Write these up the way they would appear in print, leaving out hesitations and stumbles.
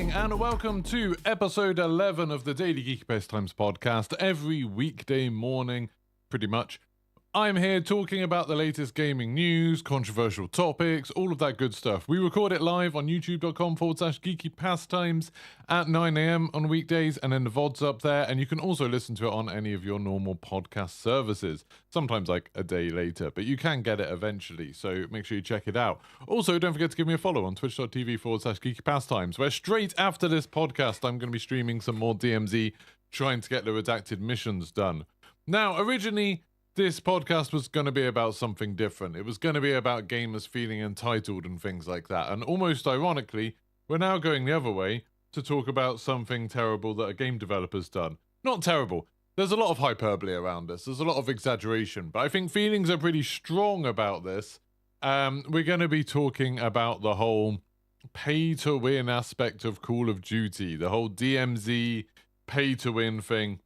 morning and welcome to episode 11 of the Daily Geeky Pastimes podcast. Every weekday morning, pretty much, I'm here talking about the latest gaming news, controversial topics, all of that good stuff. We record it live on youtube.com/Geeky Pastimes at 9 a.m. on weekdays, and then the VOD's up there, and you can also listen to it on any of your normal podcast services, sometimes like a day later, but you can get it eventually, so make sure you check it out. Also, don't forget to give me a follow on twitch.tv/Geeky Pastimes, where straight after this podcast, I'm going to be streaming some more DMZ, trying to get the redacted missions done. Now, originally, this podcast was going to be about something different. It was going to be about gamers feeling entitled and things like that. And almost ironically, we're now going the other way to talk about something terrible that a game developer's done. Not terrible. There's a lot of hyperbole around this. There's a lot of exaggeration. But I think feelings are pretty strong about this. We're going to be talking about the whole pay-to-win aspect of Call of Duty. The whole DMZ pay-to-win thing.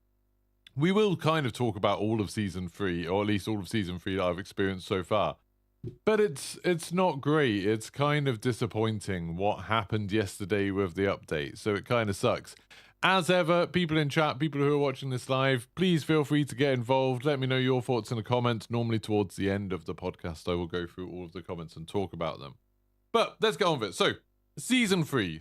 We will kind of talk about all of Season 3, or at least all of Season 3 that I've experienced so far. But it's not great. It's kind of disappointing what happened yesterday with the update, so it kind of sucks. As ever, people in chat, people who are watching this live, please feel free to get involved. Let me know your thoughts in the comments. Normally towards the end of the podcast, I will go through all of the comments and talk about them. But let's get on with it. So, Season 3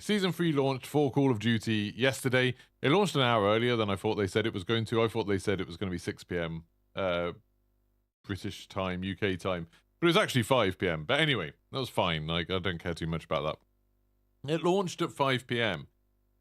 launched for Call of Duty yesterday. It launched an hour earlier than I thought they said it was going to. I thought they said it was going to be 6 p.m. British time, UK time. But it was actually 5 p.m. But anyway, that was fine. Like, I don't care too much about that. It launched at 5 p.m.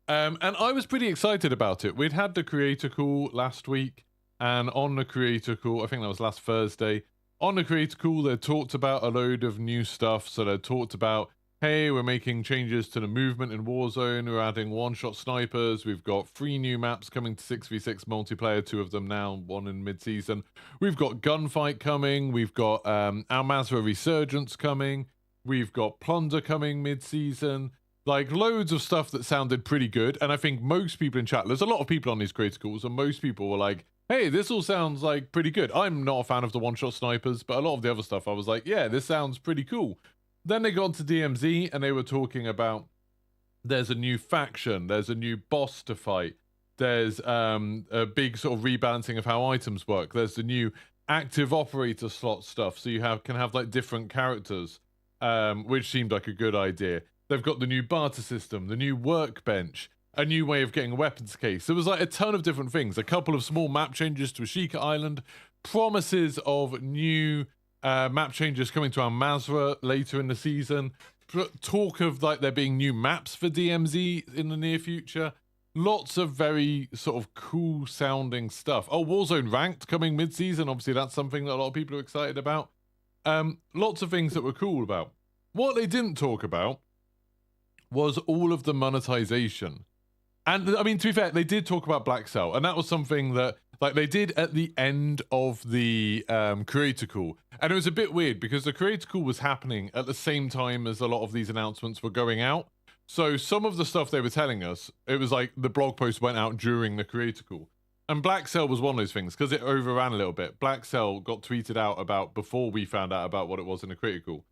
And I was pretty excited about it. We'd had the creator call last week. And on the creator call, I think that was last Thursday. On the creator call, they talked about a load of new stuff. So they talked about, hey, we're making changes to the movement in Warzone. We're adding one-shot snipers. We've got 3 new maps coming to 6v6 multiplayer, 2 of them now, 1 in mid-season. We've got Gunfight coming. We've got Al-Mazrah Resurgence coming. We've got Plunder coming mid-season. Like, loads of stuff that sounded pretty good. And I think most people in chat, there's a lot of people on these creator calls, and most people were like, hey, this all sounds like pretty good. I'm not a fan of the one-shot snipers, but a lot of the other stuff, I was like, yeah, this sounds pretty cool. Then they got to DMZ and they were talking about there's a new faction, there's a new boss to fight, there's a big sort of rebalancing of how items work, there's the new active operator slot stuff, so you can have like different characters, which seemed like a good idea. They've got the new barter system, the new workbench, a new way of getting a weapons case. There was like a ton of different things, a couple of small map changes to Ashika Island, promises of new map changes coming to Al-Mazrah later in the season. Talk of like there being new maps for DMZ in the near future. Lots of very sort of cool sounding stuff. Oh, Warzone Ranked coming mid-season. Obviously, that's something that a lot of people are excited about. Lots of things that were cool about. What they didn't talk about was all of the monetization. And I mean, to be fair, they did talk about Black Cell, and that was something that like they did at the end of the creator call. And it was a bit weird because the creator call was happening at the same time as a lot of these announcements were going out. So some of the stuff they were telling us, it was like the blog post went out during the creator call. And Black Cell was one of those things because it overran a little bit. Black Cell got tweeted out about before we found out about what it was in the creator call.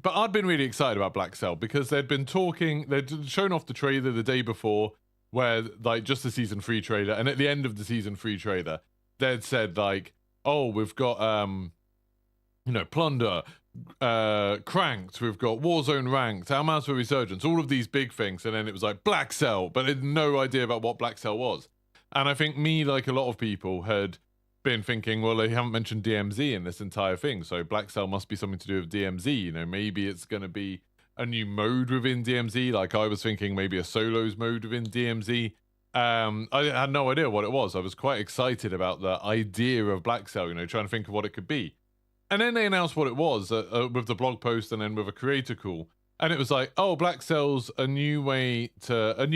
But I'd been really excited about Black Cell because they'd been talking, they'd shown off the trailer the day before, where like just the Season 3 trailer, and at the end of the Season 3 trailer, they'd said like, oh, we've got Plunder, Cranked, we've got Warzone Ranked, Al-Mazrah Resurgence, all of these big things, and then it was like Black Cell, but they had no idea about what Black Cell was. And I think me, like a lot of people, had been thinking, well, they haven't mentioned DMZ in this entire thing, so Black Cell must be something to do with DMZ, you know, maybe it's going to be a new mode within DMZ, like I was thinking maybe a solos mode within DMZ. I had no idea what it was. I was quite excited about the idea of Black Cell, you know, trying to think of what it could be. And then they announced what it was with the blog post and then with a creator call. And it was like, oh, Black Cell's a new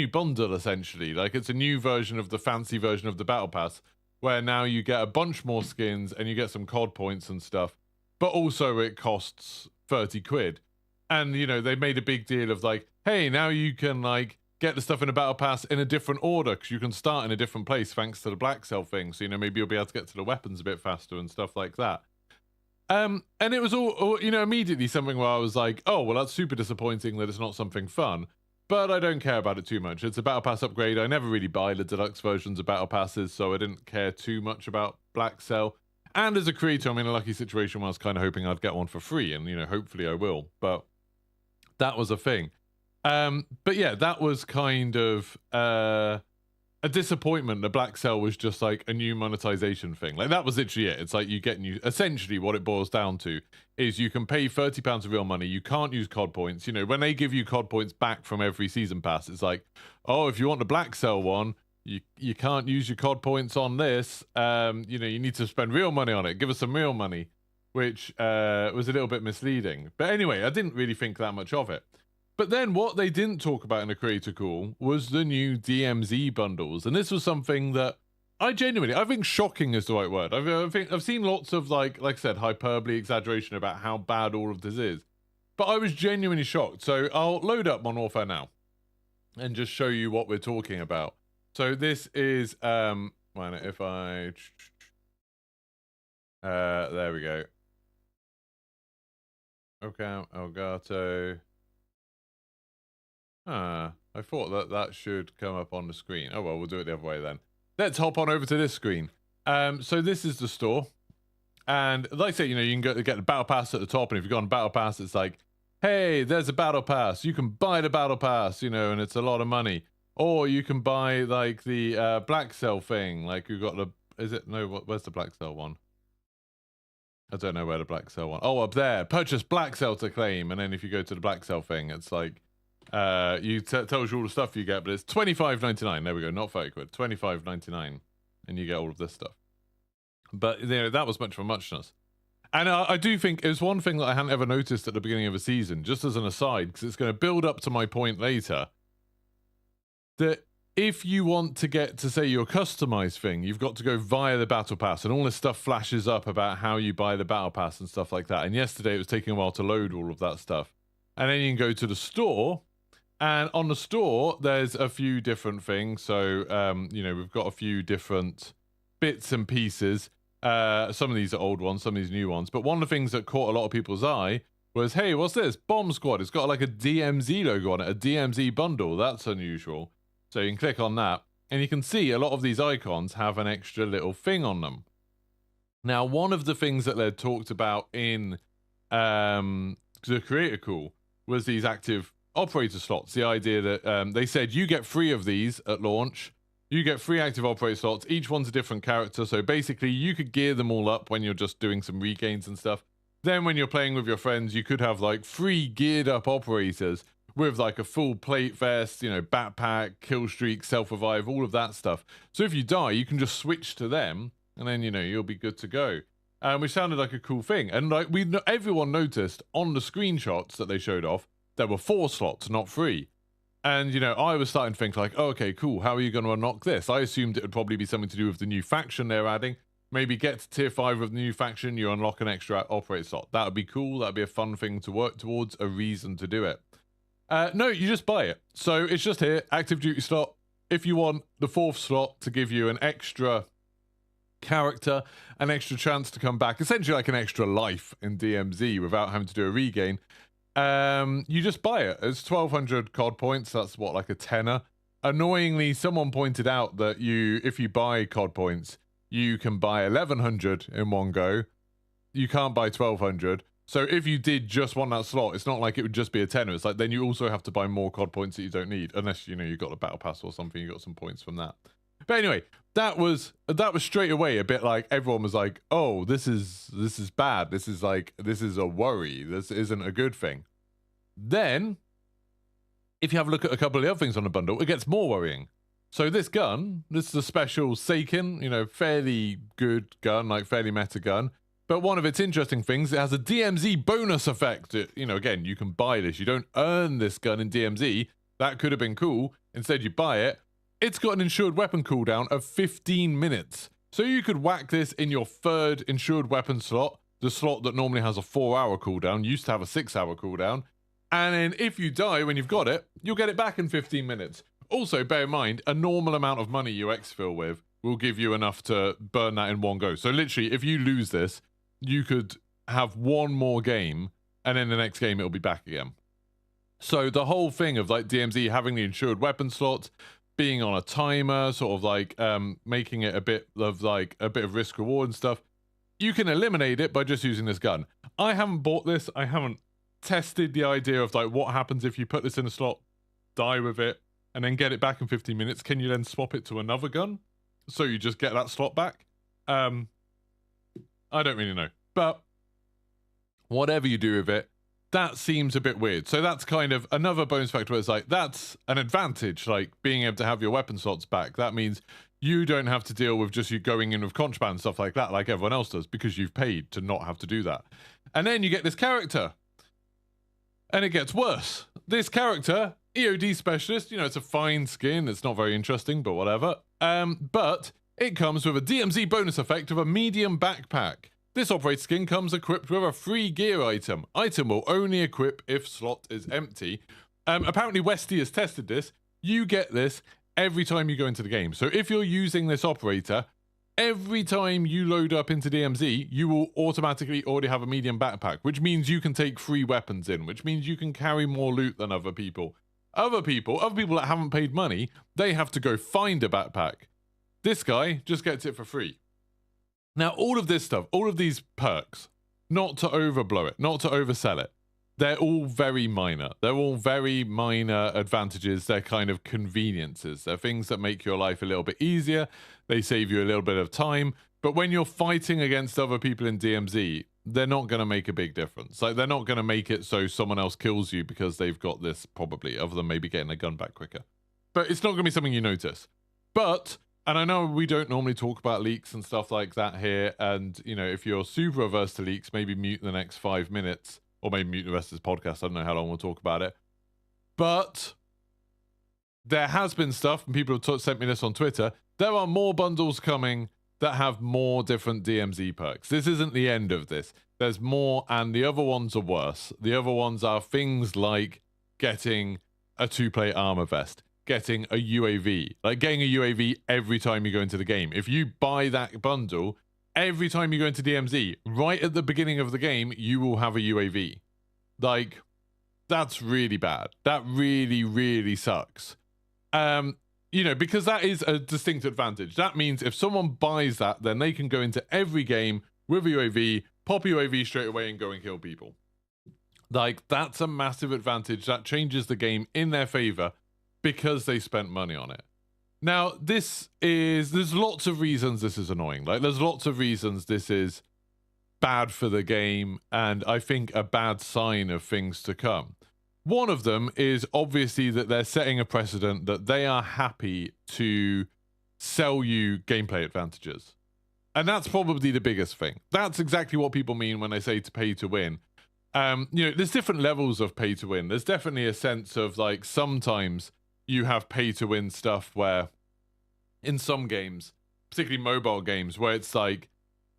bundle, essentially. Like, it's a new version of the fancy version of the Battle Pass, where now you get a bunch more skins and you get some COD points and stuff. But also it costs 30 quid. And, you know, they made a big deal of like, hey, now you can, like, get the stuff in a Battle Pass in a different order because you can start in a different place thanks to the Black Cell thing. So, you know, maybe you'll be able to get to the weapons a bit faster and stuff like that. And it was all, you know, immediately something where I was like, oh, well, that's super disappointing that it's not something fun. but I don't care about it too much. It's a Battle Pass upgrade. I never really buy the deluxe versions of Battle Passes, so I didn't care too much about Black Cell. And as a creator, I'm in a lucky situation where I was kind of hoping I'd get one for free, and, you know, hopefully I will. But that was a thing. But yeah, that was kind of a disappointment. The Black Cell was just like a new monetization thing. Like, that was literally it. It's like you get new. Essentially, what it boils down to is you can pay £30 of real money. You can't use COD points. You know, when they give you COD points back from every season pass, it's like, oh, if you want the Black Cell one, you can't use your COD points on this. You know, you need to spend real money on it. Give us some real money, which was a little bit misleading. But anyway, I didn't really think that much of it. But then what they didn't talk about in a creator call was the new DMZ bundles. And this was something that I think shocking is the right word. I've seen lots of, like I said, hyperbole, exaggeration about how bad all of this is. But I was genuinely shocked. So I'll load up Modern Warfare now and just show you what we're talking about. So this is, if I... there we go. Okay, Elgato... I thought that should come up on the screen. Oh, well, we'll do it the other way then. Let's hop on over to this screen. So this is the store. And like I say, you know, you can get the Battle Pass at the top. And if you go on Battle Pass, it's like, hey, there's a Battle Pass. You can buy the Battle Pass, you know, and it's a lot of money. Or you can buy, like, the Black Cell thing. Like, you've got the... Is it? No, where's the Black Cell one? I don't know where the Black Cell one... Oh, up there. Purchase Black Cell to claim. And then if you go to the Black Cell thing, it's like... tells you all the stuff you get, but it's $25.99. There we go, not 30 quid, $25.99, and you get all of this stuff. But you know, that was much of a muchness. And I do think it was one thing that I hadn't ever noticed at the beginning of a season, just as an aside, because it's going to build up to my point later, that if you want to get to, say, your customized thing, you've got to go via the Battle Pass, and all this stuff flashes up about how you buy the Battle Pass and stuff like that. And yesterday it was taking a while to load all of that stuff. And then you can go to the store. And on the store, there's a few different things. So, you know, we've got a few different bits and pieces. Some of these are old ones, some of these new ones. But one of the things that caught a lot of people's eye was, hey, what's this? Bomb Squad. It's got like a DMZ logo on it, a DMZ bundle. That's unusual. So you can click on that. And you can see a lot of these icons have an extra little thing on them. Now, one of the things that they talked about in the creator call was these active operator slots. The idea that they said you get 3 of these at launch. You get 3 active operator slots. Each one's a different character. So basically, you could gear them all up when you're just doing some regains and stuff. Then when you're playing with your friends, you could have like 3 geared up operators with like a full plate vest, you know, backpack, kill streak, self-revive, all of that stuff. So if you die, you can just switch to them and then, you know, you'll be good to go. Which sounded like a cool thing. And like everyone noticed on the screenshots that they showed off, there were 4 slots, not 3. And, you know, I was starting to think like, oh, okay, cool. How are you going to unlock this? I assumed it would probably be something to do with the new faction they're adding. Maybe get to tier 5 of the new faction, you unlock an extra operator slot. That would be cool. That would be a fun thing to work towards, a reason to do it. No, you just buy it. So it's just here, active duty slot. If you want the 4th slot to give you an extra character, an extra chance to come back, essentially like an extra life in DMZ without having to do a regain, you just buy it. It's 1,200 COD points. That's what, like a tenner. Annoyingly, someone pointed out that if you buy COD points, you can buy 1,100 in one go. You can't buy 1,200. So if you did just want that slot, it's not like it would just be a tenner. It's like then you also have to buy more COD points that you don't need, unless, you know, you got a battle pass or something. You got some points from that. But anyway, that was straight away a bit like everyone was like, oh, this is bad. This is a worry. This isn't a good thing. Then, if you have a look at a couple of the other things on the bundle, it gets more worrying. So this gun, this is a special Seiken, you know, fairly good gun, like fairly meta gun. But one of its interesting things, it has a DMZ bonus effect. You know, again, you can buy this. You don't earn this gun in DMZ. That could have been cool. Instead, you buy it. It's got an insured weapon cooldown of 15 minutes. So you could whack this in your 3rd insured weapon slot, the slot that normally has a 4-hour cooldown, used to have a 6-hour cooldown. And then if you die when you've got it, you'll get it back in 15 minutes. Also, bear in mind, a normal amount of money you exfil with will give you enough to burn that in one go. So literally, if you lose this, you could have one more game, and then the next game it'll be back again. So the whole thing of like DMZ having the insured weapon slots, being on a timer, sort of like making it a bit of risk reward and stuff, you can eliminate it by just using this gun. I haven't bought this. I haven't tested the idea of like what happens if you put this in a slot, die with it, and then get it back in 15 minutes. Can you then swap it to another gun so you just get that slot back? I don't really know, but whatever you do with it, that seems a bit weird. So that's kind of another bonus factor where it's like, that's an advantage, like being able to have your weapon slots back. That means you don't have to deal with just you going in with contraband and stuff like that, like everyone else does, because you've paid to not have to do that. And then you get this character, and it gets worse. This character, EOD Specialist, you know, it's a fine skin. It's not very interesting, but whatever. But it comes with a DMZ bonus effect of a medium backpack. This operator skin comes equipped with a free gear item. Item will only equip if slot is empty. Apparently Westy has tested this. You get this every time you go into the game. So if you're using this operator, every time you load up into DMZ, you will automatically already have a medium backpack, which means you can take free weapons in, which means you can carry more loot than other people. Other people that haven't paid money, they have to go find a backpack. This guy just gets it for free. Now, all of this stuff, all of these perks, not to overblow it, not to oversell it, they're all very minor. They're all very minor advantages. They're kind of conveniences. They're things that make your life a little bit easier. They save you a little bit of time. But when you're fighting against other people in DMZ, they're not going to make a big difference. Like, they're not going to make it so someone else kills you because they've got this, probably, other than maybe getting a gun back quicker. But it's not going to be something you notice. But, and I know we don't normally talk about leaks and stuff like that here, and, you know, if you're super averse to leaks, maybe mute the next 5 minutes, or maybe mute the rest of this podcast. I don't know how long we'll talk about it. But there has been stuff, and people have sent me this on Twitter. There are more bundles coming that have more different DMZ perks. This isn't the end of this. There's more, and the other ones are worse. The other ones are things like getting a 2-plate armor vest, getting a UAV, like getting a UAV every time you go into the game. If you buy that bundle, every time you go into DMZ, right at the beginning of the game, you will have a UAV. Like, that's really bad. That really, really sucks. You know, because that is a distinct advantage. That means if someone buys that, then they can go into every game with UAV, pop UAV straight away and go and kill people. Like, that's a massive advantage. That changes the game in their favor because they spent money on it. Now, there's lots of reasons this is annoying. Like, there's lots of reasons this is bad for the game, and I think a bad sign of things to come. One of them is obviously that they're setting a precedent that they are happy to sell you gameplay advantages. And that's probably the biggest thing. That's exactly what people mean when they say to pay to win. You know, there's different levels of pay to win. There's definitely a sense of, like, sometimes you have pay to win stuff where in some games, particularly mobile games, where it's like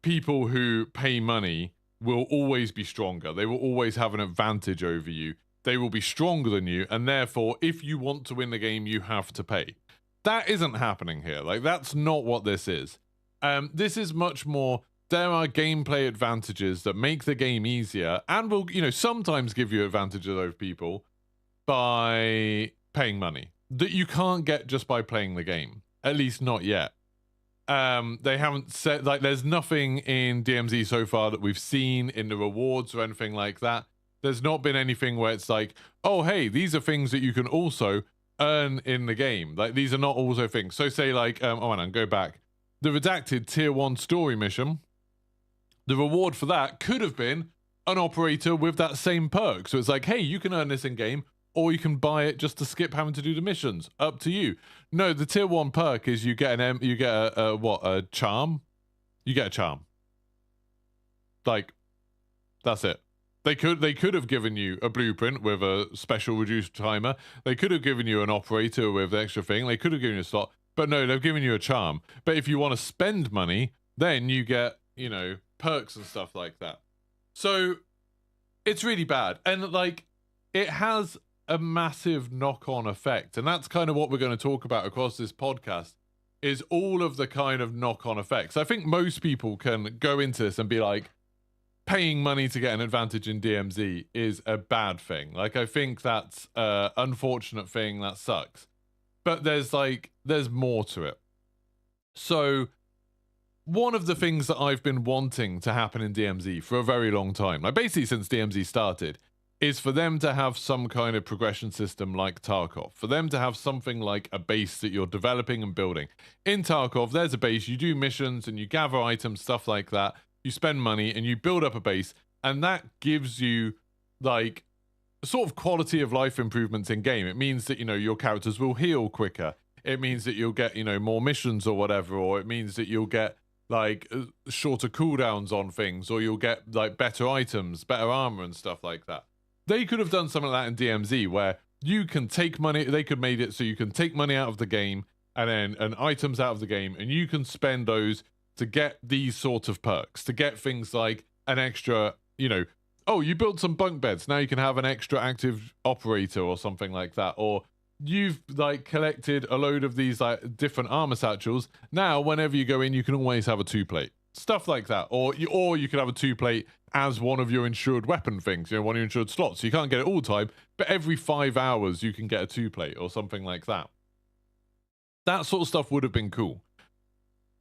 people who pay money will always be stronger. They will always have an advantage over you. They will be stronger than you, and therefore, if you want to win the game, you have to pay. That isn't happening here. Like, that's not what this is. This is much more, there are gameplay advantages that make the game easier and will, you know, sometimes give you advantages over people by paying money that you can't get just by playing the game. At least not yet. They haven't said, like, there's nothing in DMZ so far that we've seen in the rewards or anything like that. There's not been anything where it's like, oh, hey, these are things that you can also earn in the game. Like, these are not also things. So say, like, oh, and go back. The redacted tier 1 story mission, the reward for that could have been an operator with that same perk. So it's like, hey, you can earn this in game, or you can buy it just to skip having to do the missions. Up to you. No, the tier 1 perk is you get a charm. You get a charm. Like, that's it. They could have given you a blueprint with a special reduced timer. They could have given you an operator with the extra thing. They could have given you a slot. But no, they've given you a charm. But if you want to spend money, then you get, you know, perks and stuff like that. So it's really bad. And, like, it has a massive knock-on effect. And that's kind of what we're going to talk about across this podcast, is all of the kind of knock-on effects. I think most people can go into this and be like, paying money to get an advantage in DMZ is a bad thing. Like, I think that's an unfortunate thing that sucks. But there's more to it. So one of the things that I've been wanting to happen in DMZ for a very long time, like basically since DMZ started, is for them to have some kind of progression system like Tarkov, for them to have something like a base that you're developing and building. In Tarkov, there's a base, you do missions and you gather items, stuff like that. You spend money and you build up a base, and that gives you like sort of quality of life improvements in game. It means that, your characters will heal quicker. It means that you'll get, more missions or whatever, or it means that you'll get like shorter cooldowns on things, or you'll get like better items, better armor and stuff like that. They could have done something like that in DMZ where you can take money. They could have made it so you can take money out of the game and items out of the game, and you can spend those to get these sort of perks, to get things like an extra, oh, you built some bunk beds, now you can have an extra active operator or something like that, or you've like collected a load of these like different armor satchels, now whenever you go in you can always have a 2-plate, stuff like that, or you could have a 2-plate as one of your insured weapon things, one of your insured slots, so you can't get it all the time, but every 5 hours you can get a 2-plate or something like that. That sort of stuff would have been cool.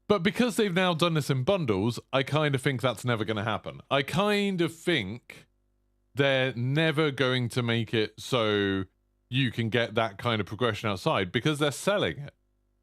But because they've now done this in bundles, I kind of think that's never going to happen. I kind of think they're never going to make it so you can get that kind of progression outside because they're selling it.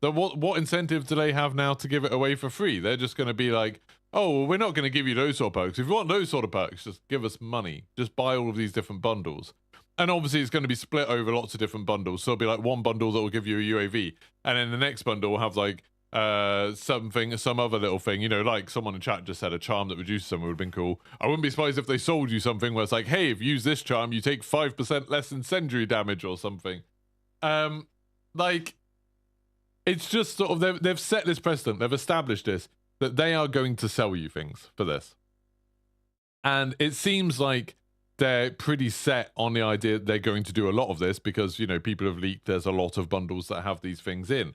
So what incentive do they have now to give it away for free? They're just going to be like, oh, well, we're not going to give you those sort of perks. If you want those sort of perks, just give us money. Just buy all of these different bundles. And obviously it's going to be split over lots of different bundles. So it'll be like one bundle that will give you a UAV. And then the next bundle will have like some other little thing, like someone in chat just said a charm that reduces something would have been cool. I wouldn't be surprised if they sold you something where it's like, hey, if you use this charm, you take 5% less incendiary damage or something. Like, it's just sort of, they've set this precedent, they've established this, that they are going to sell you things for this. And it seems like they're pretty set on the idea that they're going to do a lot of this because, people have leaked there's a lot of bundles that have these things in,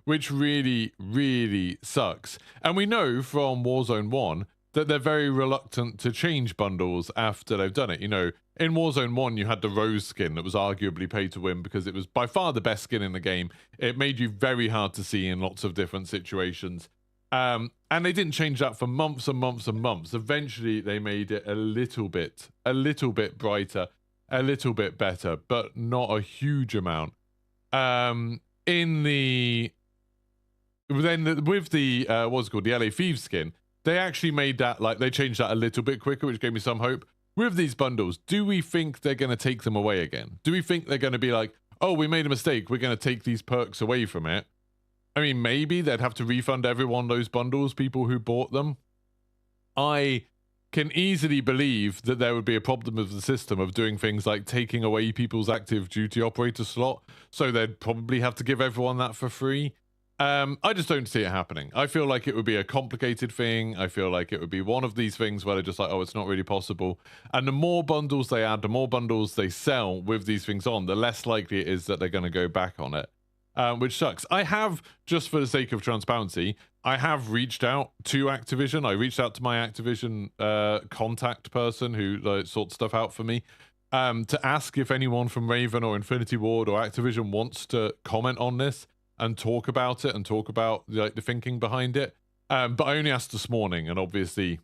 which really, really sucks. And we know from Warzone 1 that they're very reluctant to change bundles after they've done it. In Warzone 1, you had the Rose skin that was arguably pay to win because it was by far the best skin in the game. It made you very hard to see in lots of different situations. And they didn't change that for months and months and months. Eventually, they made it a little bit brighter, a little bit better, but not a huge amount. With the what's it called, the LA Thieves skin, they actually made that, like, they changed that a little bit quicker, which gave me some hope. With these bundles, do we think they're going to take them away again? Do we think they're going to be like, oh, we made a mistake, we're going to take these perks away from it? I mean, maybe they'd have to refund everyone those bundles, people who bought them. I can easily believe that there would be a problem with the system of doing things like taking away people's active duty operator slot, so they'd probably have to give everyone that for free. I just don't see it happening. I feel like it would be a complicated thing. I feel like it would be one of these things where they're just like, oh, it's not really possible. And the more bundles they add, the more bundles they sell with these things on, the less likely it is that they're going to go back on it. Which sucks. I have, just for the sake of transparency, I have reached out to Activision. I reached out to my Activision contact person who sorts stuff out for me to ask if anyone from Raven or Infinity Ward or Activision wants to comment on this and talk about it and talk about the thinking behind it. But I only asked this morning, and obviously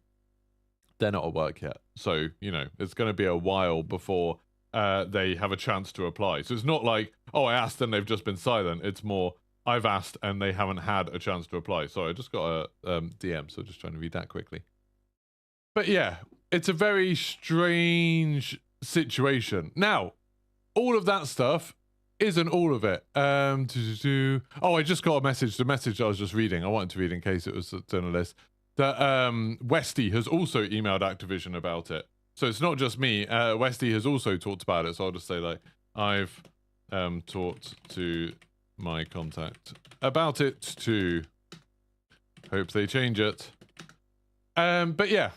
they're not at work yet. So, it's going to be a while before they have a chance to reply. So it's not like, oh, I asked and they've just been silent. It's more, I've asked and they haven't had a chance to reply. Sorry, I just got a DM, so just trying to read that quickly. But yeah, it's a very strange situation. Now, all of that stuff isn't all of it. Oh, I just got a message. The message I was just reading, I wanted to read in case it was on the list, that Westy has also emailed Activision about it. So it's not just me. Westy has also talked about it. So I'll just say, like, I've talked to my contact about it too. Hope they change it. But yeah,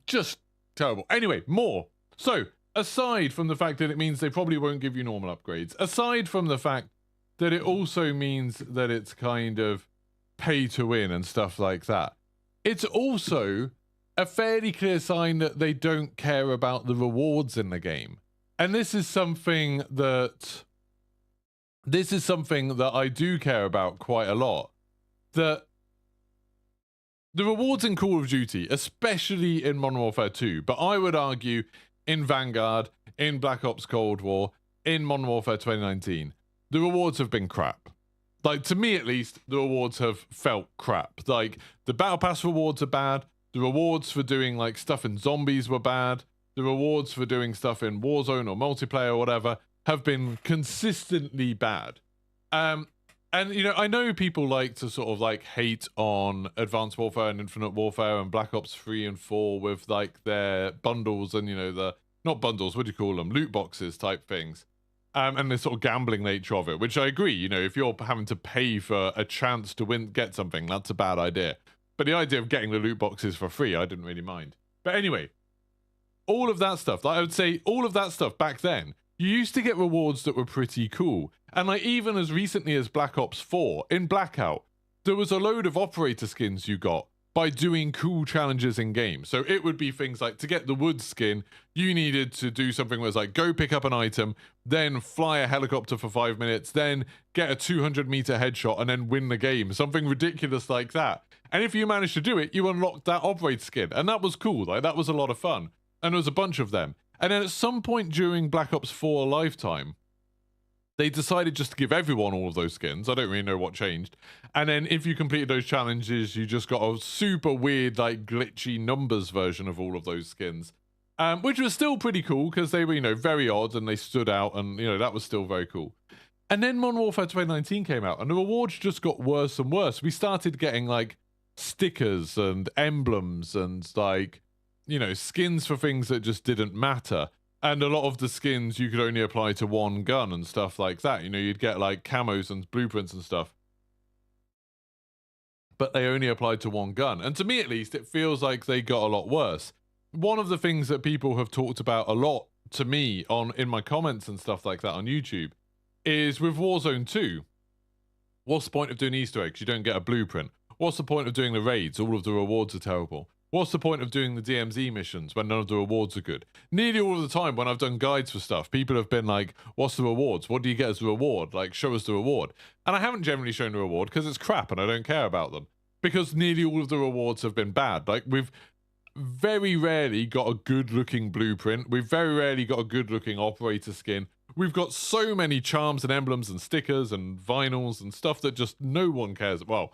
just terrible. Anyway, more. So aside from the fact that it means they probably won't give you normal upgrades, aside from the fact that it also means that it's kind of pay to win and stuff like that, it's also a fairly clear sign that they don't care about the rewards in the game. And this is something that I do care about quite a lot. That the rewards in Call of Duty, especially in Modern Warfare 2, but I would argue in Vanguard, in Black Ops Cold War, in Modern Warfare 2019, the rewards have been crap. Like, to me at least, the rewards have felt crap. Like, the Battle Pass rewards are bad. The rewards for doing, like, stuff in zombies were bad. The rewards for doing stuff in Warzone or multiplayer or whatever have been consistently bad. And, you know, I know people like to sort of, like, hate on Advanced Warfare and Infinite Warfare and Black Ops 3 and 4 with, like, their bundles and, you know, the... Not bundles, what do you call them? Loot boxes type things. And the sort of gambling nature of it, which I agree, you know, if you're having to pay for a chance to get something, that's a bad idea. But the idea of getting the loot boxes for free, I didn't really mind. But anyway, all of that stuff, like I would say all of that stuff back then, you used to get rewards that were pretty cool. And like even as recently as Black Ops 4, in Blackout, there was a load of operator skins you got by doing cool challenges in game. So it would be things like, to get the wood skin, you needed to do something where it's like, go pick up an item, then fly a helicopter for 5 minutes, then get a 200-meter headshot, and then win the game. Something ridiculous like that. And if you managed to do it, you unlocked that operator skin. And that was cool. Like, that was a lot of fun. And there was a bunch of them. And then at some point during Black Ops 4 Lifetime, they decided just to give everyone all of those skins. I don't really know what changed. And then if you completed those challenges, you just got a super weird, like, glitchy numbers version of all of those skins. Which was still pretty cool, because they were, you know, very odd, and they stood out, and, you know, that was still very cool. And then Modern Warfare 2019 came out, and the rewards just got worse and worse. We started getting, like, stickers and emblems and, like, you know, skins for things that just didn't matter. And a lot of the skins you could only apply to one gun and stuff like that. You know, you'd get like camos and blueprints and stuff, but they only applied to one gun. And to me, at least, it feels like they got a lot worse. One of the things that people have talked about a lot to me in my comments and stuff like that on YouTube is with Warzone 2. What's the point of doing Easter eggs? You don't get a blueprint. What's the point of doing the raids? All of the rewards are terrible. What's the point of doing the DMZ missions when none of the rewards are good? Nearly all of the time when I've done guides for stuff, people have been like, what's the rewards? What do you get as the reward? Like, show us the reward. And I haven't generally shown the reward because it's crap and I don't care about them. Because nearly all of the rewards have been bad. Like, we've very rarely got a good-looking blueprint. We've very rarely got a good-looking operator skin. We've got so many charms and emblems and stickers and vinyls and stuff that just no one cares. Well,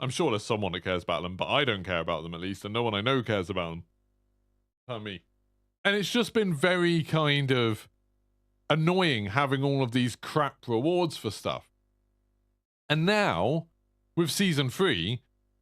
I'm sure there's someone that cares about them, but I don't care about them at least, and no one I know cares about them. Not me. And it's just been very kind of annoying having all of these crap rewards for stuff. And now, with Season 3,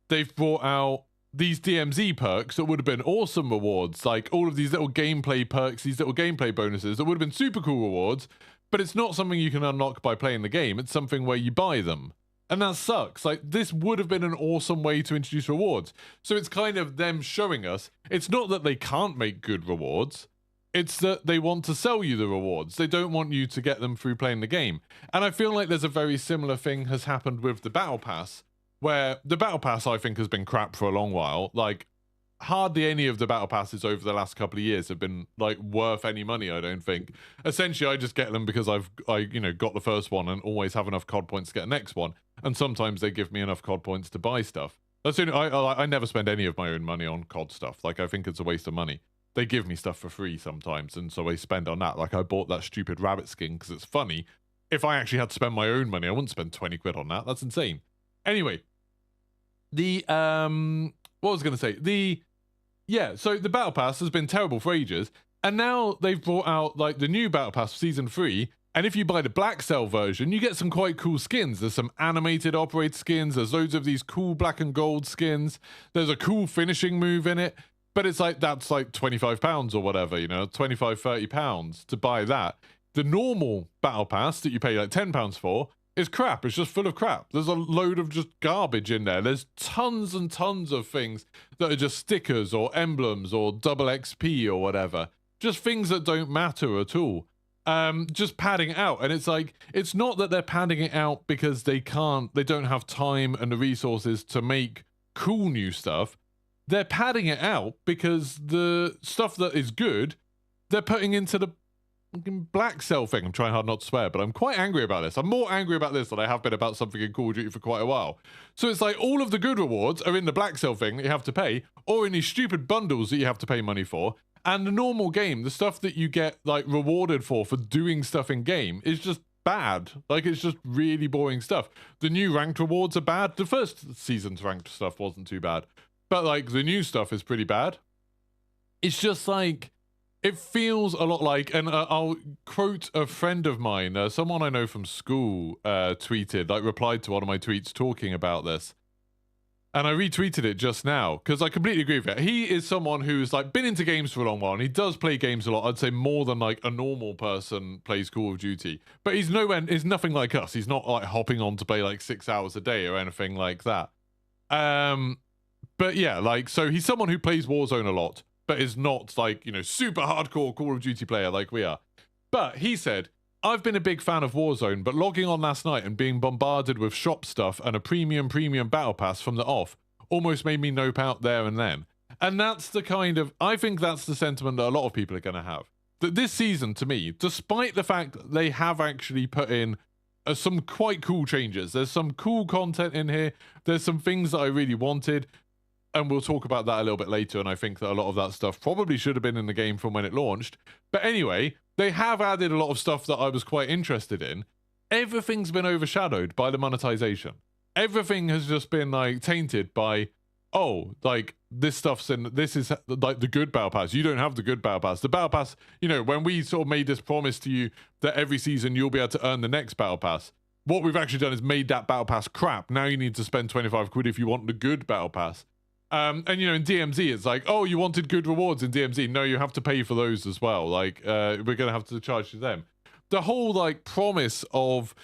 they've brought out these DMZ perks that would have been awesome rewards, like all of these little gameplay perks, these little gameplay bonuses that would have been super cool rewards, but it's not something you can unlock by playing the game, it's something where you buy them. And that sucks. Like, this would have been an awesome way to introduce rewards. So it's kind of them showing us, it's not that they can't make good rewards, it's that they want to sell you the rewards. They don't want you to get them through playing the game. And I feel like there's a very similar thing has happened with the Battle Pass, where the Battle Pass, I think, has been crap for a long while. Like, hardly any of the Battle Passes over the last couple of years have been, like, worth any money, I don't think. Essentially, I just get them because you know, got the first one and always have enough COD points to get the next one. And sometimes they give me enough COD points to buy stuff. That's I never spend any of my own money on COD stuff. Like, I think it's a waste of money. They give me stuff for free sometimes, and so I spend on that. Like, I bought that stupid rabbit skin because it's funny. If I actually had to spend my own money, I wouldn't spend 20 quid on that. That's insane. Anyway, what was I going to say? Yeah, so the Battle Pass has been terrible for ages, and now they've brought out, like, the new Battle Pass for Season 3, and if you buy the Black Cell version, you get some quite cool skins. There's some animated operator skins, there's loads of these cool black and gold skins, there's a cool finishing move in it, but it's like, that's like £25 or whatever, you know, 25, £30 to buy that. The normal Battle Pass that you pay like £10 for is crap. It's just full of crap. There's a load of just garbage in there. There's tons and tons of things that are just stickers or emblems or double XP or whatever. Just things that don't matter at all. Just padding it out. And it's like, it's not that they're padding it out because they don't have time and the resources to make cool new stuff. they're padding it out because the stuff that is good, they're putting into the black cell thing. I'm trying hard not to swear, but I'm quite angry about this. I'm more angry about this than I have been about something in Call of Duty for quite a while. So it's like all of the good rewards are in the black cell thing that you have to pay, or in these stupid bundles that you have to pay money for. And the normal game, the stuff that you get like rewarded for doing stuff in game, is just bad. Like, it's just really boring stuff. The new ranked rewards are bad. The first season's ranked stuff wasn't too bad, but like the new stuff is pretty bad. It's just like, it feels a lot like, and I'll quote a friend of mine, someone I know from school, tweeted, like replied to one of my tweets talking about this. And I retweeted it just now because I completely agree with it. He is someone who's like been into games for a long while, and he does play games a lot. I'd say more than like a normal person plays Call of Duty. But he's nothing like us. He's not like hopping on to play like 6 hours a day or anything like that. But yeah, like, so he's someone who plays Warzone a lot, but is not like, you know, super hardcore Call of Duty player like we are. But he said, I've been a big fan of Warzone, but logging on last night and being bombarded with shop stuff and a premium battle pass from the off almost made me nope out there and then. And that's the kind of, I think that's the sentiment that a lot of people are going to have. That this season, to me, despite the fact that they have actually put in some quite cool changes, there's some cool content in here, there's some things that I really wanted, and we'll talk about that a little bit later, and I think that a lot of that stuff probably should have been in the game from when it launched. But anyway, they have added a lot of stuff that I was quite interested in. Everything's been overshadowed by the monetization. Everything has just been like tainted by, oh, like this stuff's in, this is like the good battle pass. You don't have the good battle pass. The battle pass, you know, when we sort of made this promise to you that every season you'll be able to earn the next battle pass, what we've actually done is made that battle pass crap. Now you need to spend 25 quid if you want the good battle pass. And you know, in DMZ, it's like, oh, you wanted good rewards in DMZ. No, you have to pay for those as well. Like, we're gonna have to charge you them. The whole like promise of,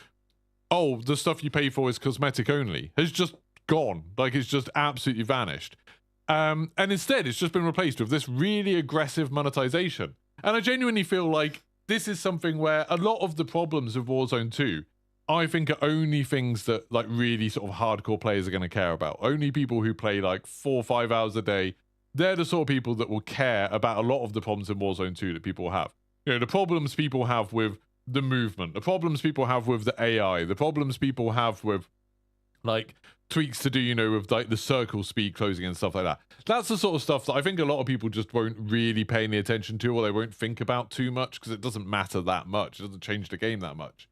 oh, the stuff you pay for is cosmetic only has just gone. Like, it's just absolutely vanished. And instead, it's just been replaced with this really aggressive monetization. And I genuinely feel like this is something where a lot of the problems of Warzone 2, I think, are only things that like really sort of hardcore players are going to care about. Only people who play like 4 or 5 hours a day, they're the sort of people that will care about a lot of the problems in Warzone 2 that people have. You know, the problems people have with the movement, the problems people have with the AI, the problems people have with like tweaks to do, you know, with like the circle speed closing and stuff like that. That's the sort of stuff that I think a lot of people just won't really pay any attention to, or they won't think about too much because it doesn't matter that much. It doesn't change the game that much.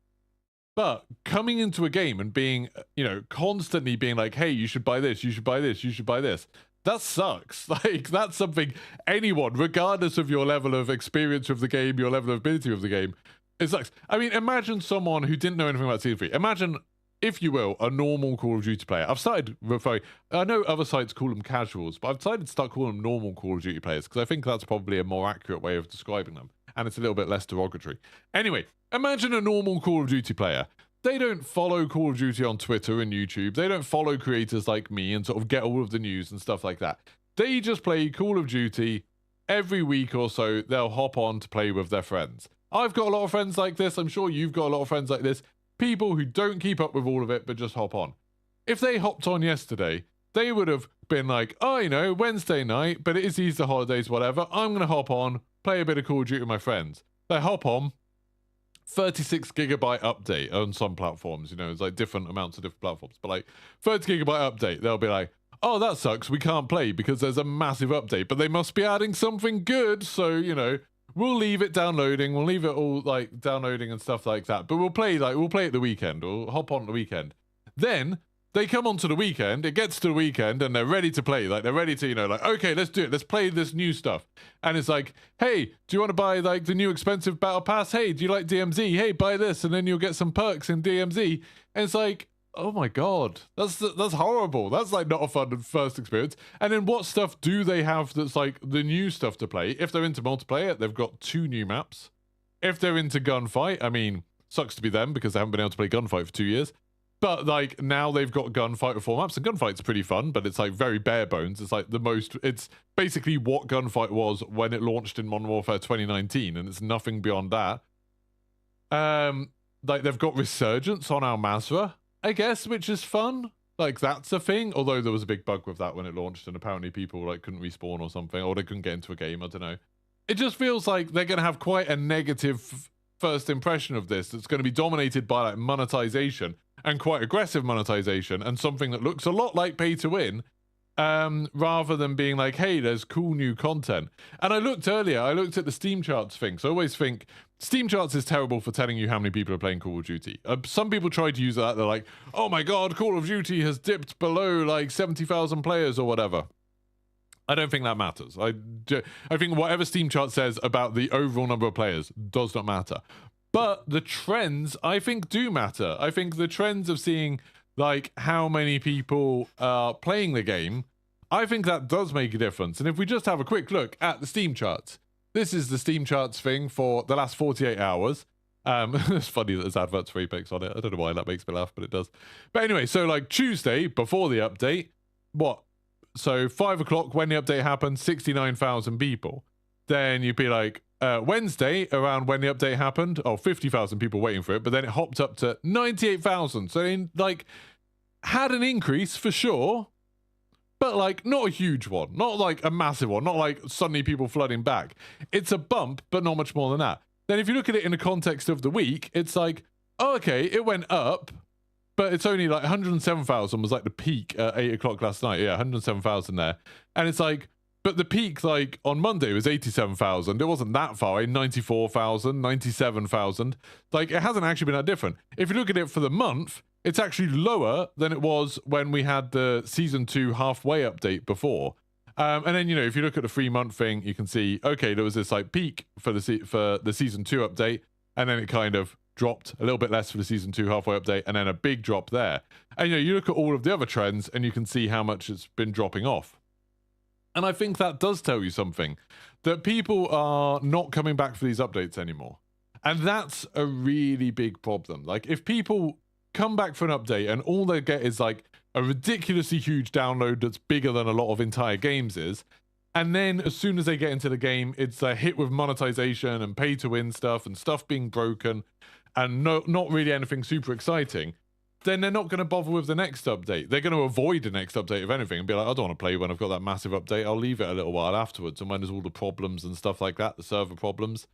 But coming into a game and being, you know, constantly being like, hey, you should buy this, you should buy this, you should buy this. That sucks. Like, that's something anyone, regardless of your level of experience with the game, your level of ability with the game, it sucks. I mean, imagine someone who didn't know anything about Season 3. Imagine, if you will, a normal Call of Duty player. I've started referring, I know other sites call them casuals, but I've decided to start calling them normal Call of Duty players because I think that's probably a more accurate way of describing them. And it's a little bit less derogatory. Anyway, imagine a normal Call of Duty player. They don't follow Call of Duty on Twitter and YouTube. They don't follow creators like me and sort of get all of the news and stuff like that. They just play Call of Duty every week or so. They'll hop on to play with their friends. I've got a lot of friends like this. I'm sure you've got a lot of friends like this. People who don't keep up with all of it, but just hop on. If they hopped on yesterday, they would have been like, oh, you know, Wednesday night, but it is Easter holidays, whatever. I'm going to hop on, play a bit of Call of Duty with my friends. They hop on, 36 gigabyte update on some platforms, you know, it's like different amounts of different platforms, but like 30 gigabyte update, they'll be like, oh, that sucks, we can't play because there's a massive update, but they must be adding something good, so, you know, we'll leave it downloading, we'll leave it all like downloading and stuff like that, but we'll play at the weekend, or hop on the weekend. Then they come onto the weekend, it gets to the weekend, and they're ready to play. Like, they're ready to, you know, like, okay, let's do it. Let's play this new stuff. And it's like, hey, do you want to buy, like, the new expensive battle pass? Hey, do you like DMZ? Hey, buy this, and then you'll get some perks in DMZ. And it's like, oh my God, that's horrible. That's, like, not a fun first experience. And then what stuff do they have that's, like, the new stuff to play? If they're into multiplayer, they've got 2 new maps. If they're into gunfight, I mean, sucks to be them because they haven't been able to play gunfight for 2 years. But, like, now they've got gunfight with 4 maps, and gunfight's pretty fun, but it's, like, very bare bones. It's, like, it's basically what gunfight was when it launched in Modern Warfare 2019, and it's nothing beyond that. Like, they've got Resurgence on Al Mazrah, I guess, which is fun. like that's a thing. Although there was a big bug with that when it launched, and apparently people like couldn't respawn or something, or they couldn't get into a game. I don't know. It just feels like they're going to have quite a negative first impression of this. That's going to be dominated by like monetization and quite aggressive monetization, and something that looks a lot like pay to win, rather than being like, hey, there's cool new content. And I looked at the Steam charts thing. So I always think Steam charts is terrible for telling you how many people are playing Call of Duty. Some people try to use that. They're like, oh my God, Call of Duty has dipped below like 70,000 players or whatever. I don't think that matters. I think whatever Steam chart says about the overall number of players does not matter. But the trends, I think, do matter. I think the trends of seeing like how many people are playing the game, I think that does make a difference. And if we just have a quick look at the Steam charts, this is the Steam charts thing for the last 48 hours. It's funny that there's adverts for Apex on it. I don't know why that makes me laugh, but it does. But anyway, so like Tuesday, before the update, so 5 o'clock when the update happened, 69,000 people. Then you'd be like, Wednesday, around when the update happened, 50,000 people waiting for it, but then it hopped up to 98,000. So, like, had an increase for sure, but, like, not a huge one. Not, like, a massive one. Not, like, suddenly people flooding back. It's a bump, but not much more than that. Then if you look at it in the context of the week, it's like, oh, okay, it went up, but it's only, like, 107,000 was, like, the peak at 8 o'clock last night. Yeah, 107,000 there. And it's like, but the peak, like, on Monday was 87,000. It wasn't that far away. 94,000, 97,000. Like, it hasn't actually been that different. If you look at it for the month, it's actually lower than it was when we had the Season 2 halfway update before. And then, you know, if you look at the 3-month thing, you can see, okay, there was this, like, peak for the Season 2 update, and then it kind of dropped a little bit less for the Season 2 halfway update, and then a big drop there. And, you know, you look at all of the other trends, and you can see how much it's been dropping off. And I think that does tell you something, that people are not coming back for these updates anymore. And that's a really big problem. Like, if people come back for an update and all they get is like a ridiculously huge download that's bigger than a lot of entire games is, and then as soon as they get into the game, it's a hit with monetization and pay to win stuff and stuff being broken and not really anything super exciting, then they're not going to bother with the next update. They're going to avoid the next update, if anything, and be like, I don't want to play when I've got that massive update. I'll leave it a little while afterwards. And when there's all the problems and stuff like that, the server problems,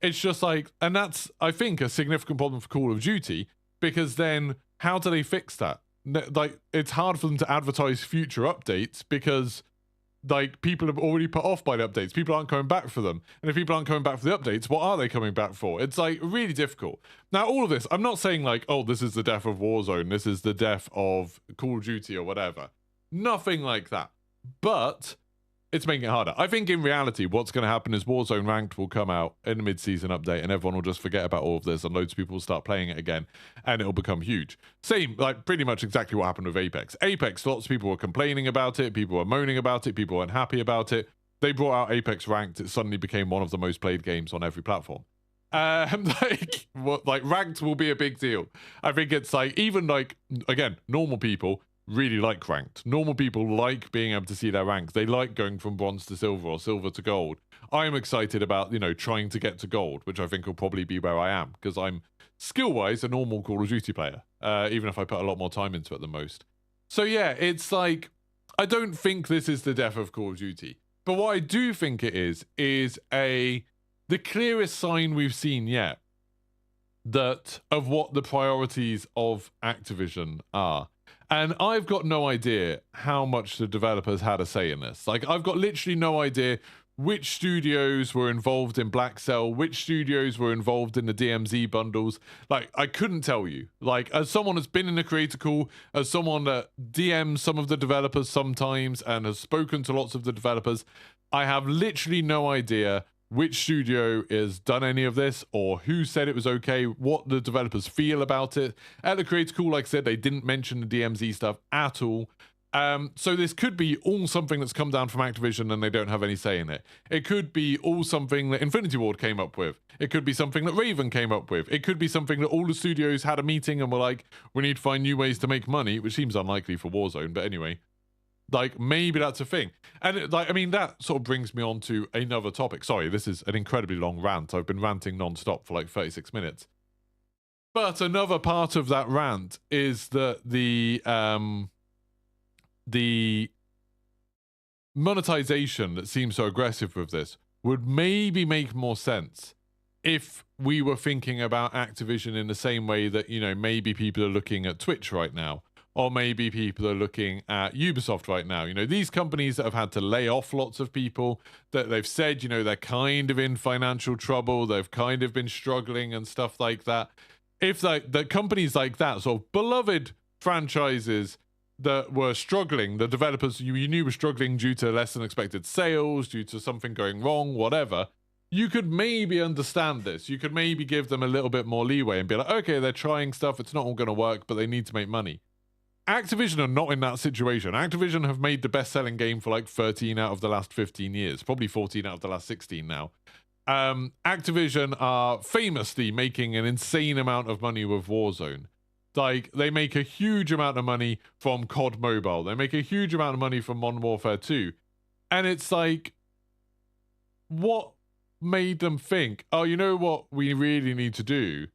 it's just like, and that's, I think, a significant problem for Call of Duty, because then how do they fix that? Like, it's hard for them to advertise future updates because, like, people are already put off by the updates. People aren't coming back for them. And if people aren't coming back for the updates, what are they coming back for? It's, like, really difficult. Now, all of this, I'm not saying, like, oh, this is the death of Warzone. This is the death of Call of Duty or whatever. Nothing like that. But it's making it harder. I think in reality, what's going to happen is Warzone Ranked will come out in the mid-season update and everyone will just forget about all of this and loads of people will start playing it again and it'll become huge. Same, like pretty much exactly what happened with Apex. Apex, lots of people were complaining about it, people were moaning about it, people weren't happy about it. They brought out Apex Ranked, it suddenly became one of the most played games on every platform. Like Ranked will be a big deal. I think it's like, even like, again, normal people really like Ranked. Normal people like being able to see their ranks. They like going from bronze to silver or silver to gold. I'm excited about, you know, trying to get to gold, which I think will probably be where I am, because I'm skill-wise a normal Call of Duty player, even if I put a lot more time into it than most. So yeah, it's like, I don't think this is the death of Call of Duty. But what I do think it is the clearest sign we've seen yet that of what the priorities of Activision are. And I've got no idea how much the developers had a say in this. Like, I've got literally no idea which studios were involved in Black Cell, which studios were involved in the DMZ bundles. Like, I couldn't tell you. Like, as someone that's been in the creator call, as someone that DMs some of the developers sometimes and has spoken to lots of the developers, I have literally no idea which studio has done any of this or who said it was okay, what the developers feel about it. At the creator call, like I said, they didn't mention the DMZ stuff at all. So this could be all something that's come down from Activision and they don't have any say in it. It could be all something that Infinity Ward came up with. It could be something that Raven came up with. It could be something that all the studios had a meeting and were like, we need to find new ways to make money, which seems unlikely for Warzone, but anyway. Like, maybe that's a thing. And, like, I mean, that sort of brings me on to another topic. Sorry, this is an incredibly long rant. I've been ranting non-stop for, like, 36 minutes. But another part of that rant is that the the monetization that seems so aggressive with this would maybe make more sense if we were thinking about Activision in the same way that, you know, maybe people are looking at Twitch right now, or maybe people are looking at Ubisoft right now. You know, these companies that have had to lay off lots of people, that they've said, you know, they're kind of in financial trouble, they've kind of been struggling and stuff like that. If the companies like that, sort of beloved franchises that were struggling, the developers you knew were struggling due to less than expected sales, due to something going wrong, whatever, you could maybe understand this. You could maybe give them a little bit more leeway and be like, okay, they're trying stuff, it's not all going to work, but they need to make money. Activision are not in that situation. Activision have made the best-selling game for like 13 out of the last 15 years, probably 14 out of the last 16 now. Activision are famously making an insane amount of money with Warzone. Like, they make a huge amount of money from COD Mobile. They make a huge amount of money from Modern Warfare 2. And it's like, what made them think, oh, you know what we really need to do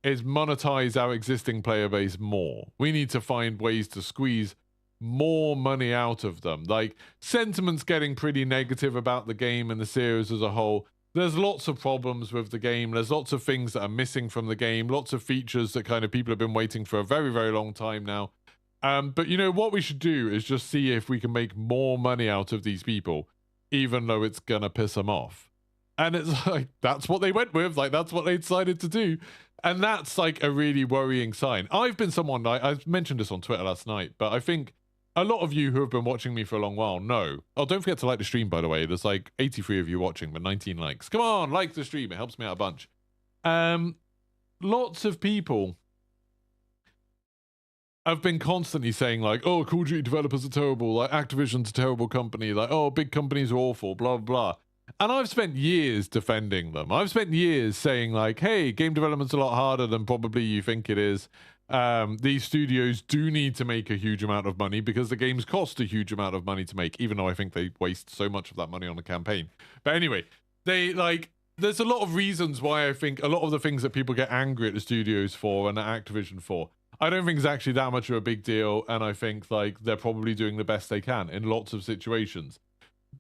is monetize our existing player base more. We need to find ways to squeeze more money out of them. Like, sentiment's getting pretty negative about the game and the series as a whole. There's lots of problems with the game. There's lots of things that are missing from the game. Lots of features that kind of people have been waiting for a very, very long time now. But, you know, what we should do is just see if we can make more money out of these people, even though it's going to piss them off. And it's like, that's what they went with. Like, that's what they decided to do. And that's like a really worrying sign. I've been someone, I mentioned this on Twitter last night, but I think a lot of you who have been watching me for a long while know. Oh, don't forget to like the stream, by the way. There's like 83 of you watching, but 19 likes. Come on, like the stream. It helps me out a bunch. Lots of people have been constantly saying like, oh, Call of Duty developers are terrible. Like, Activision's a terrible company. Like, oh, big companies are awful, blah, blah. And I've spent years defending them. I've spent years saying like, hey, game development's a lot harder than probably you think it is. These studios do need to make a huge amount of money because the games cost a huge amount of money to make, even though I think they waste so much of that money on a campaign. But anyway, there's a lot of reasons why I think a lot of the things that people get angry at the studios for and at Activision for, I don't think it's actually that much of a big deal. And I think like they're probably doing the best they can in lots of situations.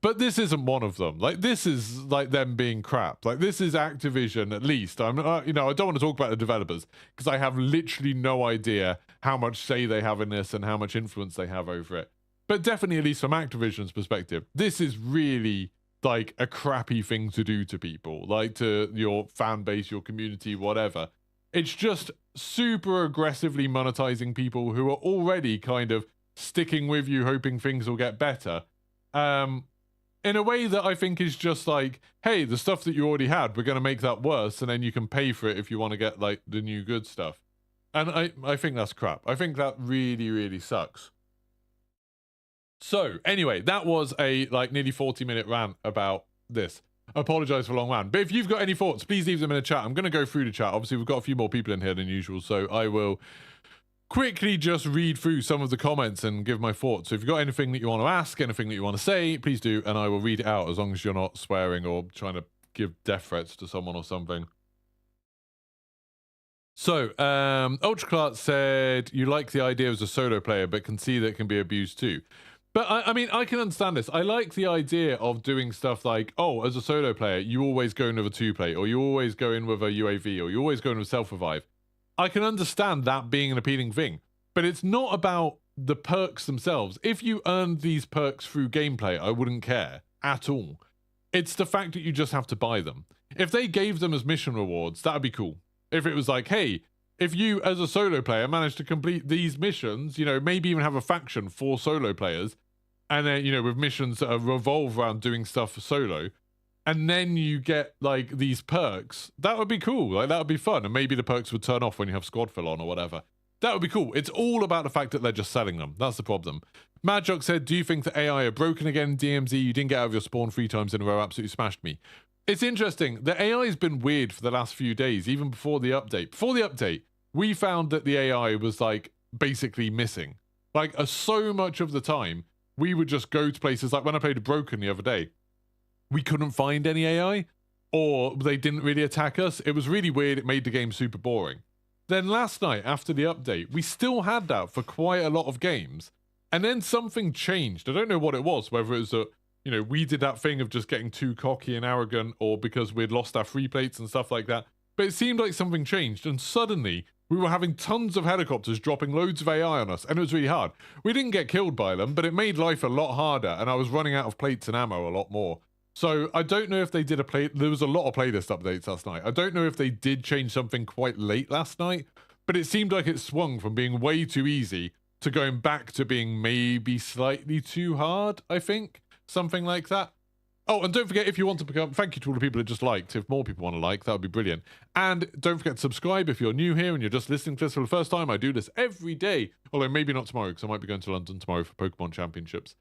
But this isn't one of them. Like, this is like them being crap. Like, this is Activision, at least. I don't want to talk about the developers because I have literally no idea how much say they have in this and how much influence they have over it. But definitely, at least from Activision's perspective, this is really like a crappy thing to do to people, like to your fan base, your community, whatever. It's just super aggressively monetizing people who are already kind of sticking with you, hoping things will get better. In a way that I think is just like, hey, the stuff that you already had, we're going to make that worse, and then you can pay for it if you want to get, like, the new good stuff. And I think that's crap. I think that really, really sucks. So, anyway, that was a, like, nearly 40-minute rant about this. I apologize for a long rant. But if you've got any thoughts, please leave them in the chat. I'm going to go through the chat. Obviously, we've got a few more people in here than usual, so I will quickly just read through some of the comments and give my thoughts. So if you've got anything that you want to ask, anything that you want to say, please do, and I will read it out as long as you're not swearing or trying to give death threats to someone or something. So, Ultra Clark said, you like the idea as a solo player, but can see that it can be abused too. But, I mean, I can understand this. I like the idea of doing stuff like, oh, as a solo player, you always go in with a 2-play, or you always go in with a UAV, or you always go in with self-revive. I can understand that being an appealing thing, but it's not about the perks themselves. If you earned these perks through gameplay, I wouldn't care at all. It's the fact that you just have to buy them. If they gave them as mission rewards, that'd be cool. If it was like, hey, if you as a solo player manage to complete these missions, you know, maybe even have a faction for solo players, and then, you know, with missions that revolve around doing stuff for solo, and then you get, like, these perks, that would be cool. Like, that would be fun. And maybe the perks would turn off when you have squad fill on or whatever. That would be cool. It's all about the fact that they're just selling them. That's the problem. Madjock said, do you think the AI are broken again in DMZ? You didn't get out of your spawn 3 times in a row. Absolutely smashed me. It's interesting. The AI has been weird for the last few days, even before the update. Before the update, we found that the AI was, like, basically missing. Like, so much of the time, we would just go to places, like when I played Broken the other day, we couldn't find any AI, or they didn't really attack us. It was really weird. It made the game super boring. Then last night, after the update, we still had that for quite a lot of games. And then something changed. I don't know what it was, whether it was that, you know, we did that thing of just getting too cocky and arrogant, or because we'd lost our free plates and stuff like that. But it seemed like something changed, and suddenly we were having tons of helicopters dropping loads of AI on us, and it was really hard. We didn't get killed by them, but it made life a lot harder, and I was running out of plates and ammo a lot more. So I don't know if they did there was a lot of playlist updates last night. I don't know if they did change something quite late last night, but it seemed like it swung from being way too easy to going back to being maybe slightly too hard, I think. Something like that. Oh, and don't forget, if you want to become... Thank you to all the people that just liked. If more people want to like, that would be brilliant. And don't forget to subscribe if you're new here and you're just listening to this for the first time. I do this every day. Although maybe not tomorrow, because I might be going to London tomorrow for Pokemon Championships.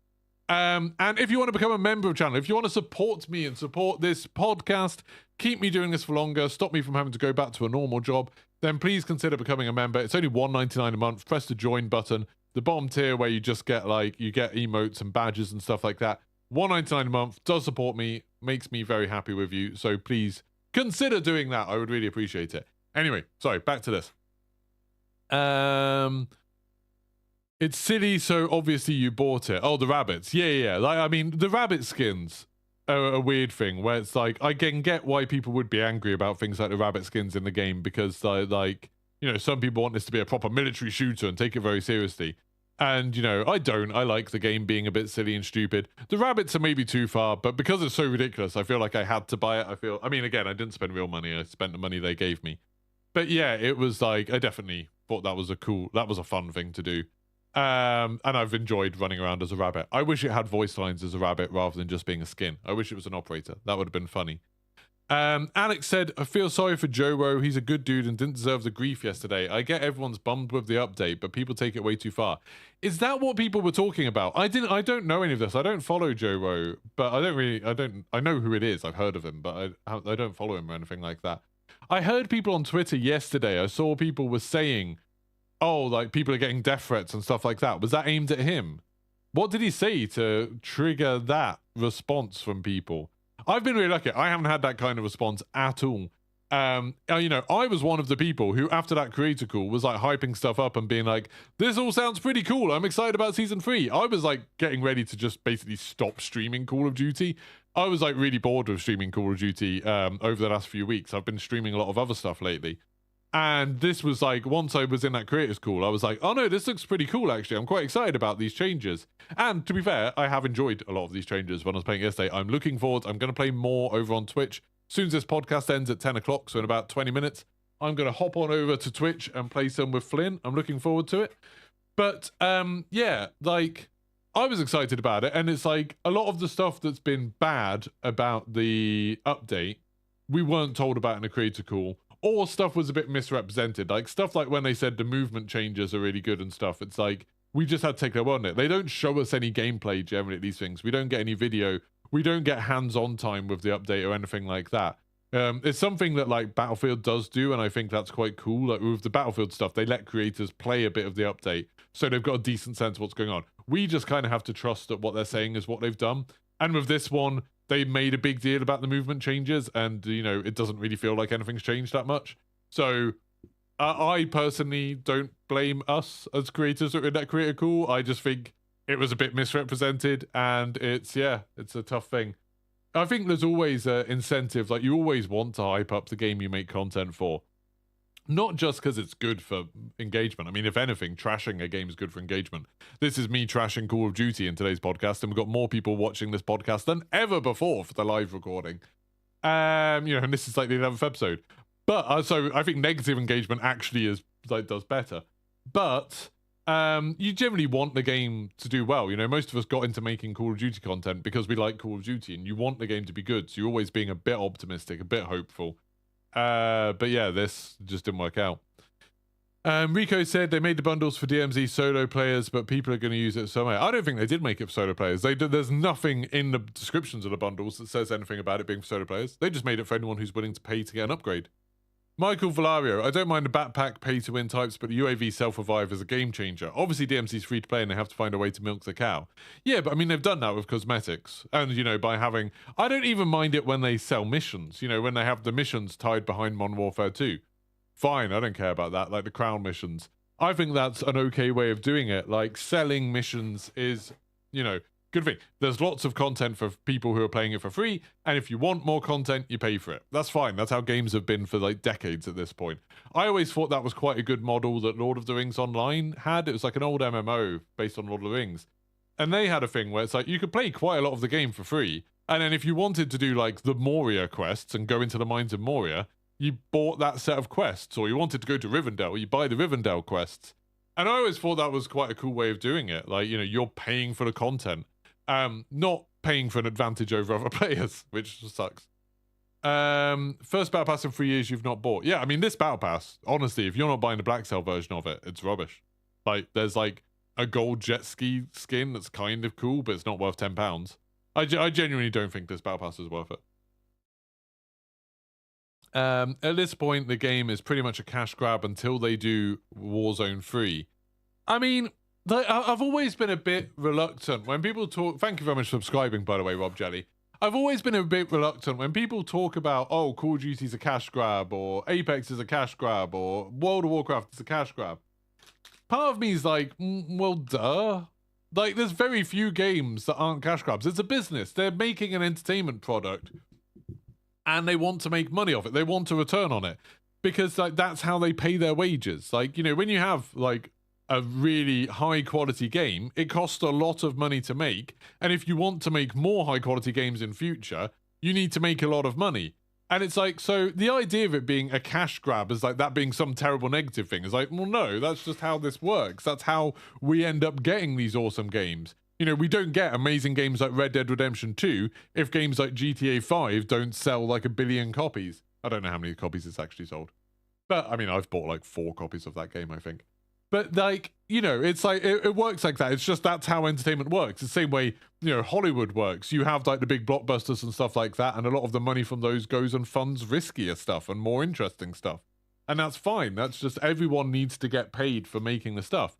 And if you want to become a member of the channel, if you want to support me and support this podcast, keep me doing this for longer, stop me from having to go back to a normal job, then please consider becoming a member. It's only $1.99 a month. Press the join button. The bottom tier where you just get you get emotes and badges and stuff like that. $1.99 a month does support me, makes me very happy with you. So please consider doing that. I would really appreciate it. Anyway, sorry, back to this. It's silly, so obviously you bought it. Oh, the rabbits. Yeah. Like, I mean, the rabbit skins are a weird thing where it's like, I can get why people would be angry about things like the rabbit skins in the game, because like, you know, some people want this to be a proper military shooter and take it very seriously. And, you know, I don't. I like the game being a bit silly and stupid. The rabbits are maybe too far, but because it's so ridiculous, I feel like I had to buy it. I mean, again, I didn't spend real money. I spent the money they gave me. But yeah, it was like, I definitely thought that was a fun thing to do. And I've enjoyed running around as a rabbit. I wish it had voice lines as a rabbit rather than just being a skin. I wish it was an operator. That would have been funny. Alex said, I feel sorry for Joe. He's a good dude and didn't deserve the grief yesterday. I get everyone's bummed with the update, but people take it way too far. Is that what people were talking about? I don't know any of this. I don't follow Joe, but I know who it is. I've heard of him, but I don't follow him or anything like that. I heard people on Twitter yesterday. I saw people were saying, oh, like people are getting death threats and stuff like that. Was that aimed at him? What did he say to trigger that response from people? I've been really lucky. I haven't had that kind of response at all. You know, I was one of the people who, after that creator call, was like hyping stuff up and being like, this all sounds pretty cool. I'm excited about season 3. I was like getting ready to just basically stop streaming Call of Duty. I was like really bored of streaming Call of Duty over the last few weeks. I've been streaming a lot of other stuff lately. And this was like, once I was in that creators call, I was like, oh no, this looks pretty cool actually. I'm quite excited about these changes. And to be fair, I have enjoyed a lot of these changes when I was playing yesterday. I'm looking forward. I'm going to play more over on Twitch. As soon as this podcast ends at 10 o'clock, so in about 20 minutes, I'm going to hop on over to Twitch and play some with Flynn. I'm looking forward to it. But yeah, like, I was excited about it. And it's like a lot of the stuff that's been bad about the update, we weren't told about in a creator call. Or stuff was a bit misrepresented. Like, stuff like when they said the movement changes are really good and stuff. It's like, we just had to take their word on it. They don't show us any gameplay generally at these things. We don't get any video. We don't get hands-on time with the update or anything like that. It's something that, like, Battlefield does do, and I think that's quite cool. Like, with the Battlefield stuff, they let creators play a bit of the update, so they've got a decent sense of what's going on. We just kind of have to trust that what they're saying is what they've done. And with this one, they made a big deal about the movement changes, and, you know, it doesn't really feel like anything's changed that much. So, I personally don't blame us as creators that are in that creator call. I just think it was a bit misrepresented, and it's a tough thing. I think there's always an incentive, like, you always want to hype up the game you make content for. Not just because it's good for engagement. I mean, if anything, trashing a game is good for engagement. This is me trashing Call of Duty in today's podcast, and we've got more people watching this podcast than ever before for the live recording. You know, and this is like the 11th episode. But, so I think negative engagement actually does better. But, you generally want the game to do well. You know, most of us got into making Call of Duty content because we like Call of Duty, and you want the game to be good. So you're always being a bit optimistic, a bit hopeful. But yeah, this just didn't work out. Rico said they made the bundles for DMZ solo players, but people are going to use it somewhere. I don't think they did make it for solo players. There's nothing in the descriptions of the bundles that says anything about it being for solo players. They just made it for anyone who's willing to pay to get an upgrade. Michael Valario, I don't mind the backpack pay-to-win types, but the UAV self-revive is a game changer. Obviously, DMC's free to play and they have to find a way to milk the cow. Yeah, but I mean, they've done that with cosmetics. And, you know, by having... I don't even mind it when they sell missions. You know, when they have the missions tied behind Modern Warfare 2. Fine, I don't care about that, like the crown missions. I think that's an okay way of doing it. Like, selling missions is, you know, good thing. There's lots of content for people who are playing it for free, and if you want more content, you pay for it. That's fine. That's how games have been for like decades at this point. I always thought that was quite a good model that Lord of the Rings Online had. It was like an old MMO based on Lord of the Rings. And they had a thing where it's like you could play quite a lot of the game for free. And then if you wanted to do like the Moria quests and go into the mines of Moria, you bought that set of quests. Or you wanted to go to Rivendell, you buy the Rivendell quests. And I always thought that was quite a cool way of doing it. Like, you know, you're paying for the content. Not paying for an advantage over other players, which sucks. First battle pass in 3 years you've not bought. Yeah, I mean, this battle pass, honestly, if you're not buying the Black Cell version of it, it's rubbish. Like, there's like a gold jet ski skin that's kind of cool, but it's not worth £10. I genuinely don't think this battle pass is worth it. At this point, the game is pretty much a cash grab until they do Warzone 3. I mean, I've always been a bit reluctant when people talk. Thank you very much for subscribing, by the way, Rob Jelly. I've always been a bit reluctant when people talk about, oh, Call of Duty's a cash grab, or Apex is a cash grab, or World of Warcraft is a cash grab. Part of me is like, well, duh. Like, there's very few games that aren't cash grabs. It's a business. They're making an entertainment product, and they want to make money off it. They want a return on it, because like that's how they pay their wages. Like, you know, when you have like a really high quality game, it costs a lot of money to make, and if you want to make more high quality games in future, you need to make a lot of money. And it's like, so the idea of it being a cash grab is like that being some terrible negative thing. It's like, well, no, that's just how this works. That's how we end up getting these awesome games. You know, we don't get amazing games like Red Dead Redemption 2 if games like GTA 5 don't sell like 1 billion copies. I don't know how many copies it's actually sold, but I mean, I've bought like 4 copies of that game, I think. But like, you know, it's like, it works like that. It's just, that's how entertainment works. It's the same way, you know, Hollywood works. You have like the big blockbusters and stuff like that, and a lot of the money from those goes and funds riskier stuff and more interesting stuff. And that's fine. That's just, everyone needs to get paid for making the stuff.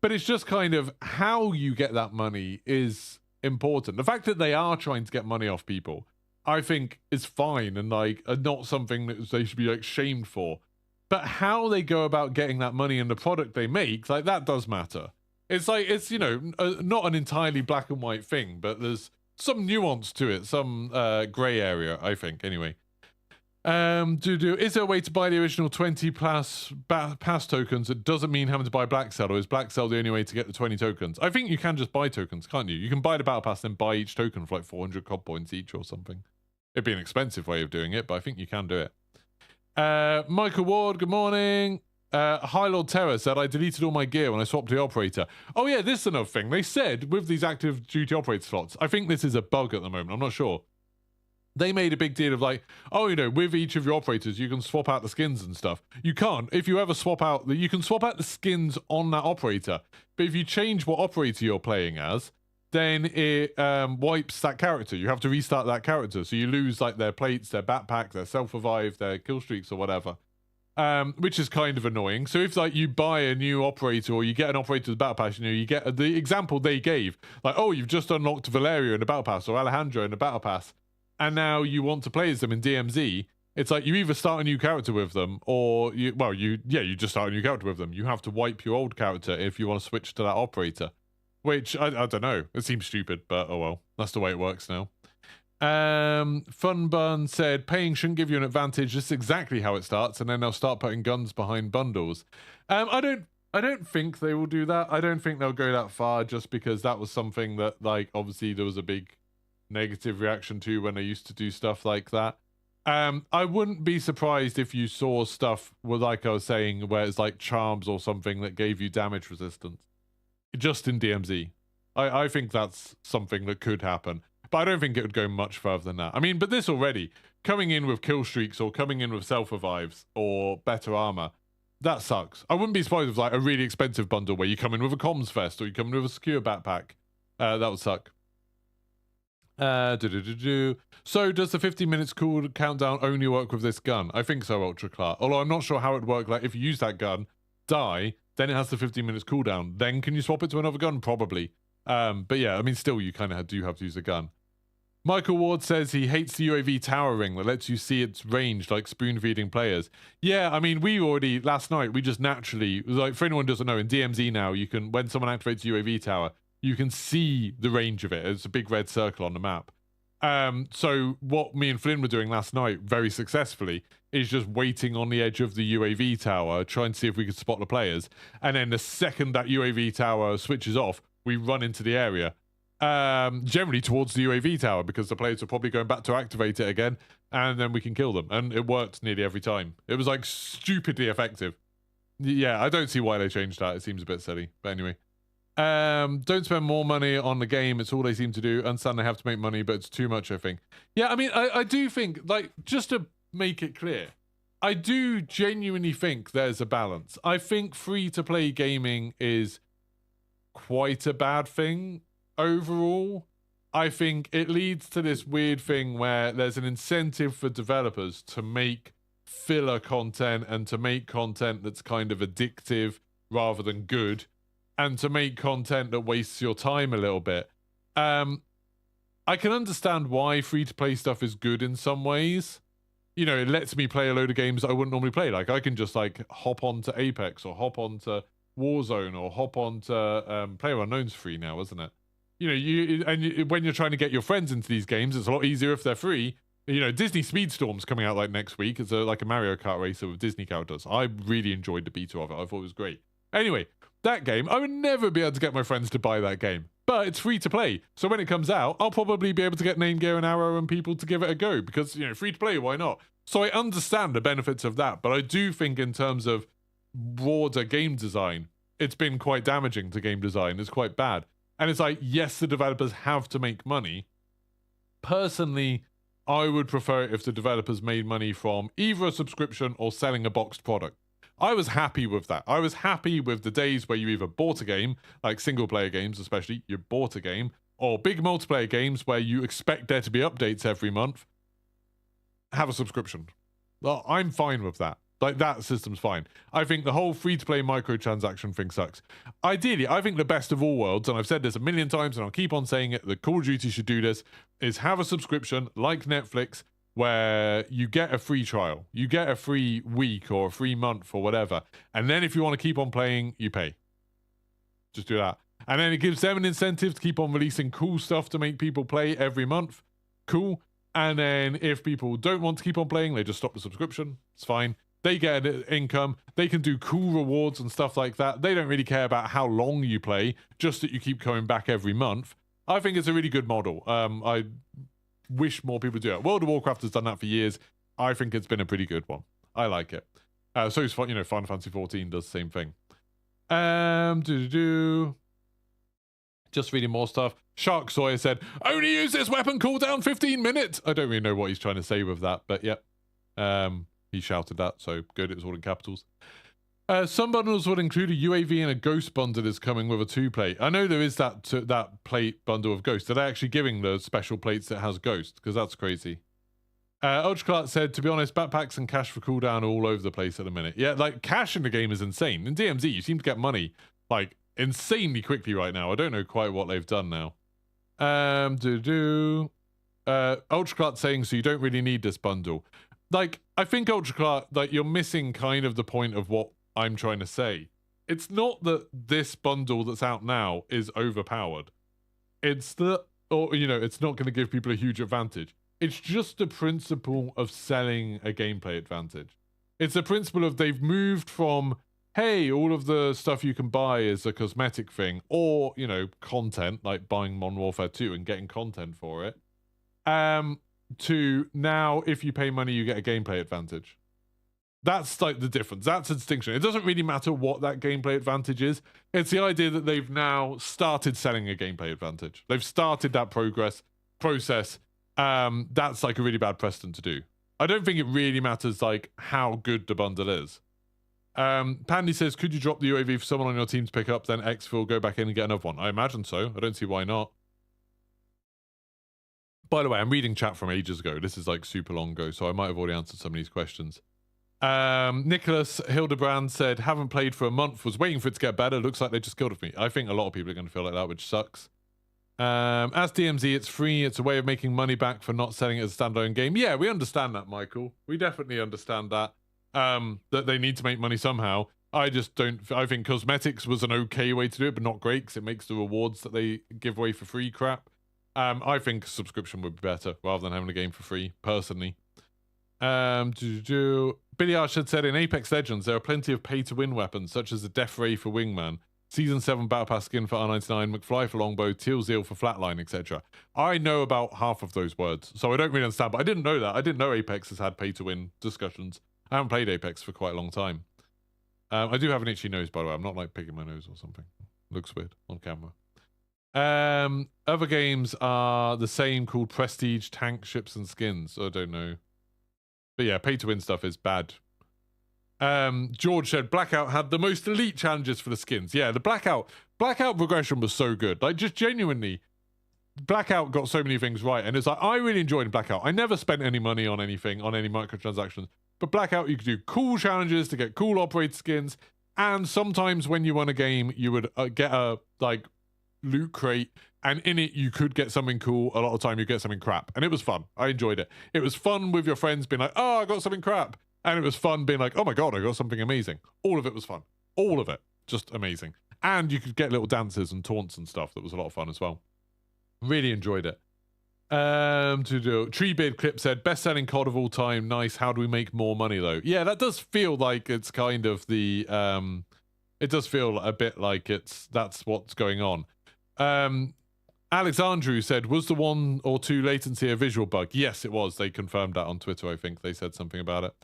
But it's just kind of how you get that money is important. The fact that they are trying to get money off people, I think is fine, and like not something that they should be like shamed for. But how they go about getting that money in the product they make, like, that does matter. It's like, it's, you know, not an entirely black and white thing, but there's some nuance to it, some grey area, I think, anyway. Is there a way to buy the original 20 pass tokens that doesn't mean having to buy Black Cell, or is Black Cell the only way to get the 20 tokens? I think you can just buy tokens, can't you? You can buy the Battle Pass, then buy each token for like 400 COD points each or something. It'd be an expensive way of doing it, but I think you can do it. Michael Ward, good morning. High Lord Terror said, I deleted all my gear when I swapped the operator. Oh yeah, this is another thing. They said with these active duty operator slots, I think this is a bug at the moment, I'm not sure. They made a big deal of like, oh, you know, with each of your operators, you can swap out the skins and stuff. You can't. If you ever swap out, you can swap out the skins on that operator. But if you change what operator you're playing as, then it wipes that character. You have to restart that character. So you lose like their plates, their backpack, their self-revive, their kill streaks or whatever. Which is kind of annoying. So if like you buy a new operator, or you get an operator with the Battle Pass, you know, you get the example they gave, like, oh, you've just unlocked Valerio in the Battle Pass or Alejandro in the Battle Pass, and now you want to play as them in DMZ. It's like you either start a new character with them, or you just start a new character with them. You have to wipe your old character if you want to switch to that operator. Which, I don't know. It seems stupid, but oh well. That's the way it works now. Funbun said, paying shouldn't give you an advantage. This is exactly how it starts, and then they'll start putting guns behind bundles. I don't think they will do that. I don't think they'll go that far, just because that was something that, like, obviously there was a big negative reaction to when they used to do stuff like that. I wouldn't be surprised if you saw stuff with, like I was saying, where it's like charms or something that gave you damage resistance. Just in DMZ. I think that's something that could happen. But I don't think it would go much further than that. I mean, but this already, coming in with kill streaks or coming in with self-revives or better armor, that sucks. I wouldn't be surprised if like a really expensive bundle where you come in with a comms vest or you come in with a secure backpack. That would suck. So does the 50 minutes cool countdown only work with this gun? I think so, Ultra Clark. Although I'm not sure how it would work. Like if you use that gun, die, then it has the 15 minutes cooldown. Then can you swap it to another gun? Probably. But yeah, I mean, still, you kind of do have to use a gun. Michael Ward says he hates the UAV tower ring that lets you see its range, like spoon feeding players. Yeah, I mean, we already, last night, we just naturally, like, for anyone who doesn't know, in DMZ now, you can, when someone activates UAV tower, you can see the range of it. It's a big red circle on the map. So what me and Flynn were doing last night, very successfully, is just waiting on the edge of the UAV tower, trying to see if we could spot the players. And then the second that UAV tower switches off, we run into the area. Generally towards the UAV tower, because the players are probably going back to activate it again, and then we can kill them. And it worked nearly every time. It was like stupidly effective. Yeah, I don't see why they changed that. It seems a bit silly. But anyway. Don't spend more money on the game. It's all they seem to do. Understand they have to make money, but it's too much, I think. Yeah, I mean, I do think, like, just to make it clear, I do genuinely think there's a balance. I think free-to-play gaming is quite a bad thing overall. I think it leads to this weird thing where there's an incentive for developers to make filler content and to make content that's kind of addictive rather than good, and to make content that wastes your time a little bit. I can understand why free-to-play stuff is good in some ways. You know, it lets me play a load of games that I wouldn't normally play. Like, I can just, like, hop onto Apex or hop onto Warzone or hop onto PlayerUnknown's free now, isn't it? You know, when you're trying to get your friends into these games, it's a lot easier if they're free. You know, Disney Speedstorm's coming out, like, next week. It's like a Mario Kart racer with Disney characters. I really enjoyed the beta of it. I thought it was great. Anyway, that game, I would never be able to get my friends to buy that game. But it's free to play. So when it comes out, I'll probably be able to get Name, Gear, and Arrow and people to give it a go. Because, you know, free to play, why not? So I understand the benefits of that. But I do think in terms of broader game design, it's been quite damaging to game design. It's quite bad. And it's like, yes, the developers have to make money. Personally, I would prefer it if the developers made money from either a subscription or selling a boxed product. I was happy with that. I was happy with the days where you either bought a game, like single-player games especially, you bought a game, or big multiplayer games where you expect there to be updates every month, have a subscription. Well, I'm fine with that. Like, that system's fine. I think the whole free-to-play microtransaction thing sucks. Ideally, I think the best of all worlds, and I've said this a million times and I'll keep on saying it, that Call of Duty should do this, is have a subscription like Netflix, where you get a free trial. You get a free week or a free month or whatever. And then if you want to keep on playing, you pay. Just do that. And then it gives them an incentive to keep on releasing cool stuff to make people play every month. Cool. And then if people don't want to keep on playing, they just stop the subscription. It's fine. They get an income. They can do cool rewards and stuff like that. They don't really care about how long you play, just that you keep coming back every month. I think it's a really good model. I wish more people do it. World of Warcraft has done that for years. I think it's been a pretty good one. I like it. So it's fun, you know, Final Fantasy 14 does the same thing. Just reading more stuff. Shark Sawyer said, only use this weapon cooldown 15 minutes. I don't really know what he's trying to say with that, but yeah. He shouted that, so good. It was all in capitals. Some bundles would include a UAV and a Ghost bundle is coming with a 2-plate. I know there is that plate bundle of Ghost. Are they actually giving the special plates that has Ghost? Because that's crazy. Ultra Clark said, to be honest, backpacks and cash for cooldown are all over the place at the minute. Yeah, like, cash in the game is insane. In DMZ, you seem to get money, like, insanely quickly right now. I don't know quite what they've done now. Ultra Clark saying, so you don't really need this bundle. Like, I think Ultra Clark, like, you're missing kind of the point of what I'm trying to say. It's not that this bundle that's out now is overpowered. It's that, or, you know, it's not going to give people a huge advantage. It's just the principle of selling a gameplay advantage. It's the principle of they've moved from, hey, all of the stuff you can buy is a cosmetic thing, or, you know, content, like buying Modern Warfare 2 and getting content for it, to now, if you pay money, you get a gameplay advantage. That's like the difference. That's a distinction. It doesn't really matter what that gameplay advantage is. It's the idea that they've now started selling a gameplay advantage. They've started that process. That's like a really bad precedent to do. I don't think it really matters like how good the bundle is. Pandy says, could you drop the UAV for someone on your team to pick up, then exfil, go back in and get another one? I imagine so. I don't see why not. By the way, I'm reading chat from ages ago. This is like super long ago, so I might have already answered some of these questions. Nicholas Hildebrand said, haven't played for a month, was waiting for it to get better. Looks like they just killed me. I think a lot of people are going to feel like that, which sucks. As DMZ, it's free. It's a way of making money back for not selling it as a standalone game. Yeah, we understand that, Michael. We definitely understand that. That they need to make money somehow. I just don't. I think cosmetics was an okay way to do it, but not great because it makes the rewards that they give away for free crap. I think subscription would be better rather than having a game for free, personally. Billy Arch had said in Apex Legends there are plenty of pay-to-win weapons, such as the Death Ray for Wingman, Season 7 Battle Pass skin for R99, McFly for Longbow, Teal Zeal for Flatline, etc. I know about half of those words, so I don't really understand, but I didn't know that. I didn't know Apex has had pay-to-win discussions. I haven't played Apex for quite a long time. I do have an itchy nose, by the way. I'm not like picking my nose or something. Looks weird on camera. Other games are the same, called Prestige, Tank, Ships, and Skins. I don't know. But yeah, pay-to-win stuff is bad. George said Blackout had the most elite challenges for the skins. Yeah, the Blackout progression was so good. Like, just genuinely, Blackout got so many things right. And it's like, I really enjoyed Blackout. I never spent any money on anything, on any microtransactions. But Blackout, you could do cool challenges to get cool operator skins. And sometimes when you won a game, you would get a, like, loot crate. And in it, you could get something cool. A lot of the time, you get something crap. And it was fun. I enjoyed it. It was fun with your friends being like, oh, I got something crap. And it was fun being like, oh my God, I got something amazing. All of it was fun. All of it. Just amazing. And you could get little dances and taunts and stuff. That was a lot of fun as well. Really enjoyed it. Treebeard Clip said, best-selling COD of all time. Nice. How do we make more money, though? Yeah, that does feel like it's kind of the... it does feel a bit like that's what's going on. Alex Andrew said, was the 1 or 2 latency a visual bug? Yes, it was. They confirmed that on Twitter, I think. They said something about it.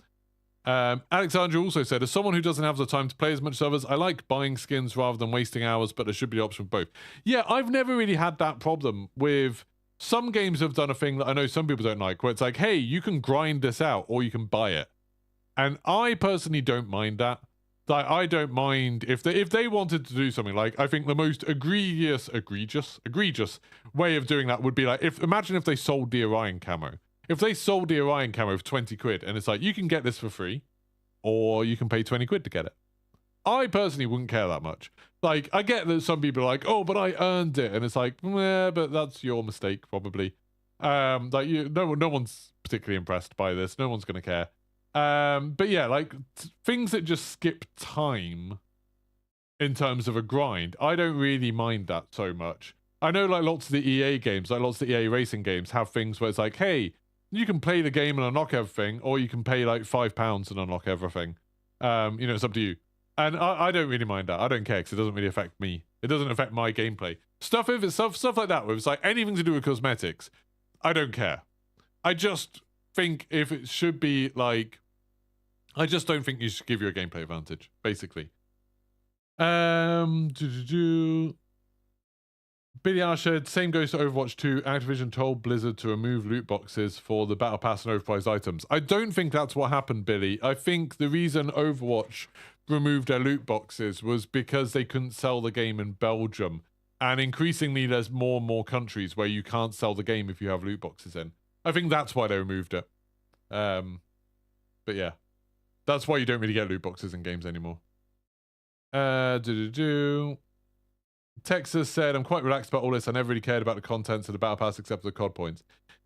Alexandra also said, as someone who doesn't have the time to play as much as others, I like buying skins rather than wasting hours, but there should be the option for both. Yeah, I've never really had that problem with... Some games have done a thing that I know some people don't like, where it's like, hey, you can grind this out or you can buy it. And I personally don't mind that. Like, I don't mind if they wanted to do something. Like, I think the most egregious way of doing that would be like, imagine if they sold the Orion camo. If they sold the Orion camo for 20 quid and it's like, you can get this for free or you can pay 20 quid to get it. I personally wouldn't care that much. Like, I get that some people are like, oh, but I earned it. And it's like, yeah, but that's your mistake, probably. Like, no one's particularly impressed by this. No one's going to care. But yeah, like, things that just skip time in terms of a grind, I don't really mind that so much. I know, like, lots of the EA games, like lots of the EA racing games have things where it's like, hey, you can play the game and unlock everything, or you can pay like £5 and unlock everything. It's up to you. And I don't really mind that. I don't care because it doesn't really affect me. It doesn't affect my gameplay. Stuff like that, where it's like anything to do with cosmetics, I don't care. I just think if it should be like, I just don't think you should give you a gameplay advantage, basically. Billy R said, same goes to Overwatch 2. Activision told Blizzard to remove loot boxes for the Battle Pass and overpriced items. I don't think that's what happened, Billy. I think the reason Overwatch removed their loot boxes was because they couldn't sell the game in Belgium. And increasingly, there's more and more countries where you can't sell the game if you have loot boxes in. I think that's why they removed it. But yeah. That's why you don't really get loot boxes in games anymore. Texas said, I'm quite relaxed about all this. I never really cared about the contents of the Battle Pass except for the COD points.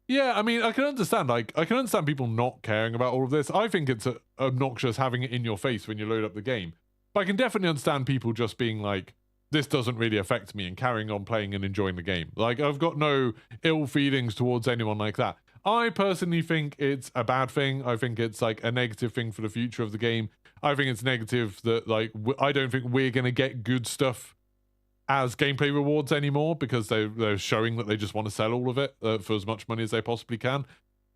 Yeah, I mean, I can understand. Like, I can understand people not caring about all of this. I think it's obnoxious having it in your face when you load up the game. But I can definitely understand people just being like, this doesn't really affect me, and carrying on playing and enjoying the game. Like, I've got no ill feelings towards anyone like that. I personally think it's a bad thing. I think it's like a negative thing for the future of the game. I think it's negative that, like, I don't think we're going to get good stuff as gameplay rewards anymore because they're showing that they just want to sell all of it for as much money as they possibly can.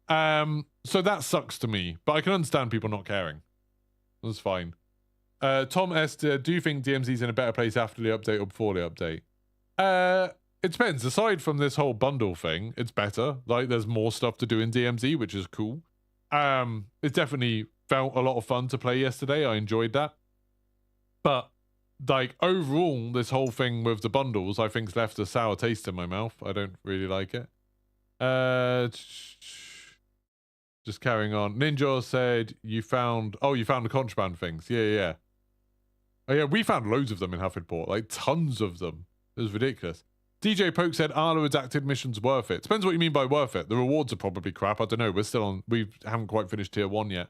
So that sucks to me, but I can understand people not caring. That's fine. Tom S. Do you think DMZ's in a better place after the update or before the update? It depends. Aside from this whole bundle thing, it's better. Like, there's more stuff to do in DMZ, which is cool. It definitely felt a lot of fun to play yesterday. I enjoyed that. But like, overall, this whole thing with the bundles, I think's left a sour taste in my mouth. I don't really like it. Just carrying on. Ninja said you found the contraband things. Yeah. Oh yeah, we found loads of them in Huffingport, like tons of them. It was ridiculous. DJ Poke said, are the redacted missions worth it? Depends what you mean by worth it. The rewards are probably crap. I don't know. We haven't quite finished tier 1 yet.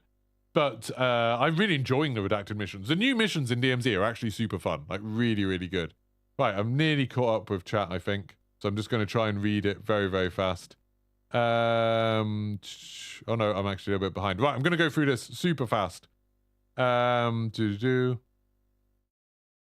But I'm really enjoying the redacted missions. The new missions in DMZ are actually super fun. Like, really, really good. Right, I'm nearly caught up with chat, I think. So I'm just going to try and read it very, very fast. Oh no, I'm actually a bit behind. Right, I'm going to go through this super fast.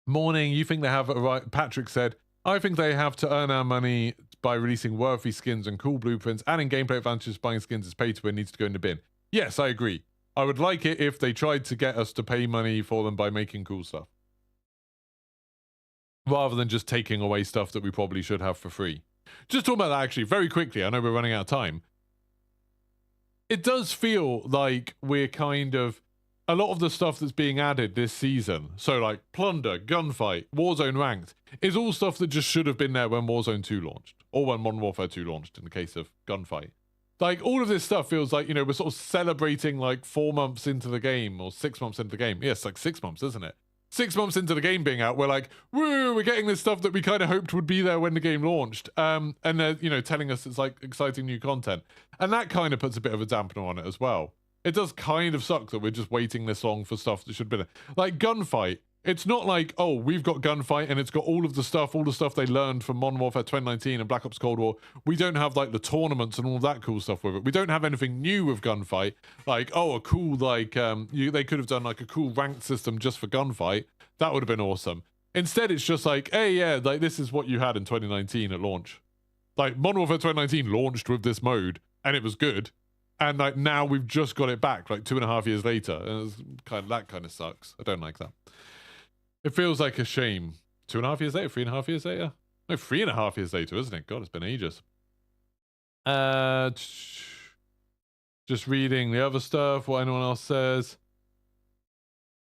Morning, you think they have a right? Patrick said, I think they have to earn our money by releasing worthy skins and cool blueprints, adding gameplay advantages. Buying skins is pay to win, needs to go in the bin. Yes, I agree. I would like it if they tried to get us to pay money for them by making cool stuff, rather than just taking away stuff that we probably should have for free. Just talking about that actually, very quickly, I know we're running out of time. It does feel like we're kind of, a lot of the stuff that's being added this season, so like Plunder, Gunfight, Warzone Ranked, is all stuff that just should have been there when Warzone 2 launched, or when Modern Warfare 2 launched in the case of Gunfight. Like, all of this stuff feels like, you know, we're sort of celebrating like 4 months into the game, or 6 months into the game. Yeah, it's like 6 months, isn't it? 6 months into the game being out, we're like, woo, we're getting this stuff that we kind of hoped would be there when the game launched. And they're, you know, telling us it's like exciting new content. And that kind of puts a bit of a dampener on it as well. It does kind of suck that we're just waiting this long for stuff that should be there. Like Gunfight, it's not like, oh, we've got Gunfight and it's got all the stuff they learned from Modern Warfare 2019 and Black Ops Cold War. We don't have like the tournaments and all that cool stuff with it. We don't have anything new with Gunfight. Like, oh, a cool, like, they could have done like a cool ranked system just for Gunfight. That would have been awesome. Instead, it's just like, hey, yeah, like this is what you had in 2019 at launch. Like Modern Warfare 2019 launched with this mode and it was good. And like now we've just got it back like 2.5 years later. And it's that kind of sucks. I don't like that. It feels like a shame. 2.5 years later, 3.5 years later? No, 3.5 years later, isn't it? God, it's been ages. Just reading the other stuff, what anyone else says.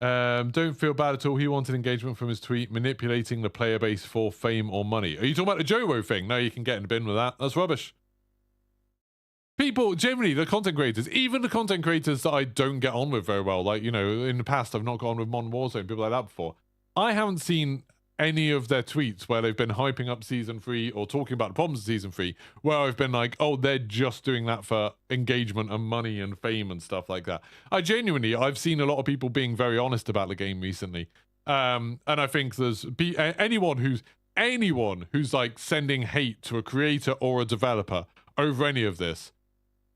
Don't feel bad at all. He wanted engagement from his tweet, manipulating the player base for fame or money. Are you talking about the Joe thing? No, you can get in the bin with that. That's rubbish. People, generally, the content creators, even the content creators that I don't get on with very well, like, you know, in the past, I've not got on with Modern Warzone, people like that before. I haven't seen any of their tweets where they've been hyping up Season 3 or talking about the problems of Season 3, where I've been like, oh, they're just doing that for engagement and money and fame and stuff like that. I've seen a lot of people being very honest about the game recently. And I think there's anyone who's like sending hate to a creator or a developer over any of this,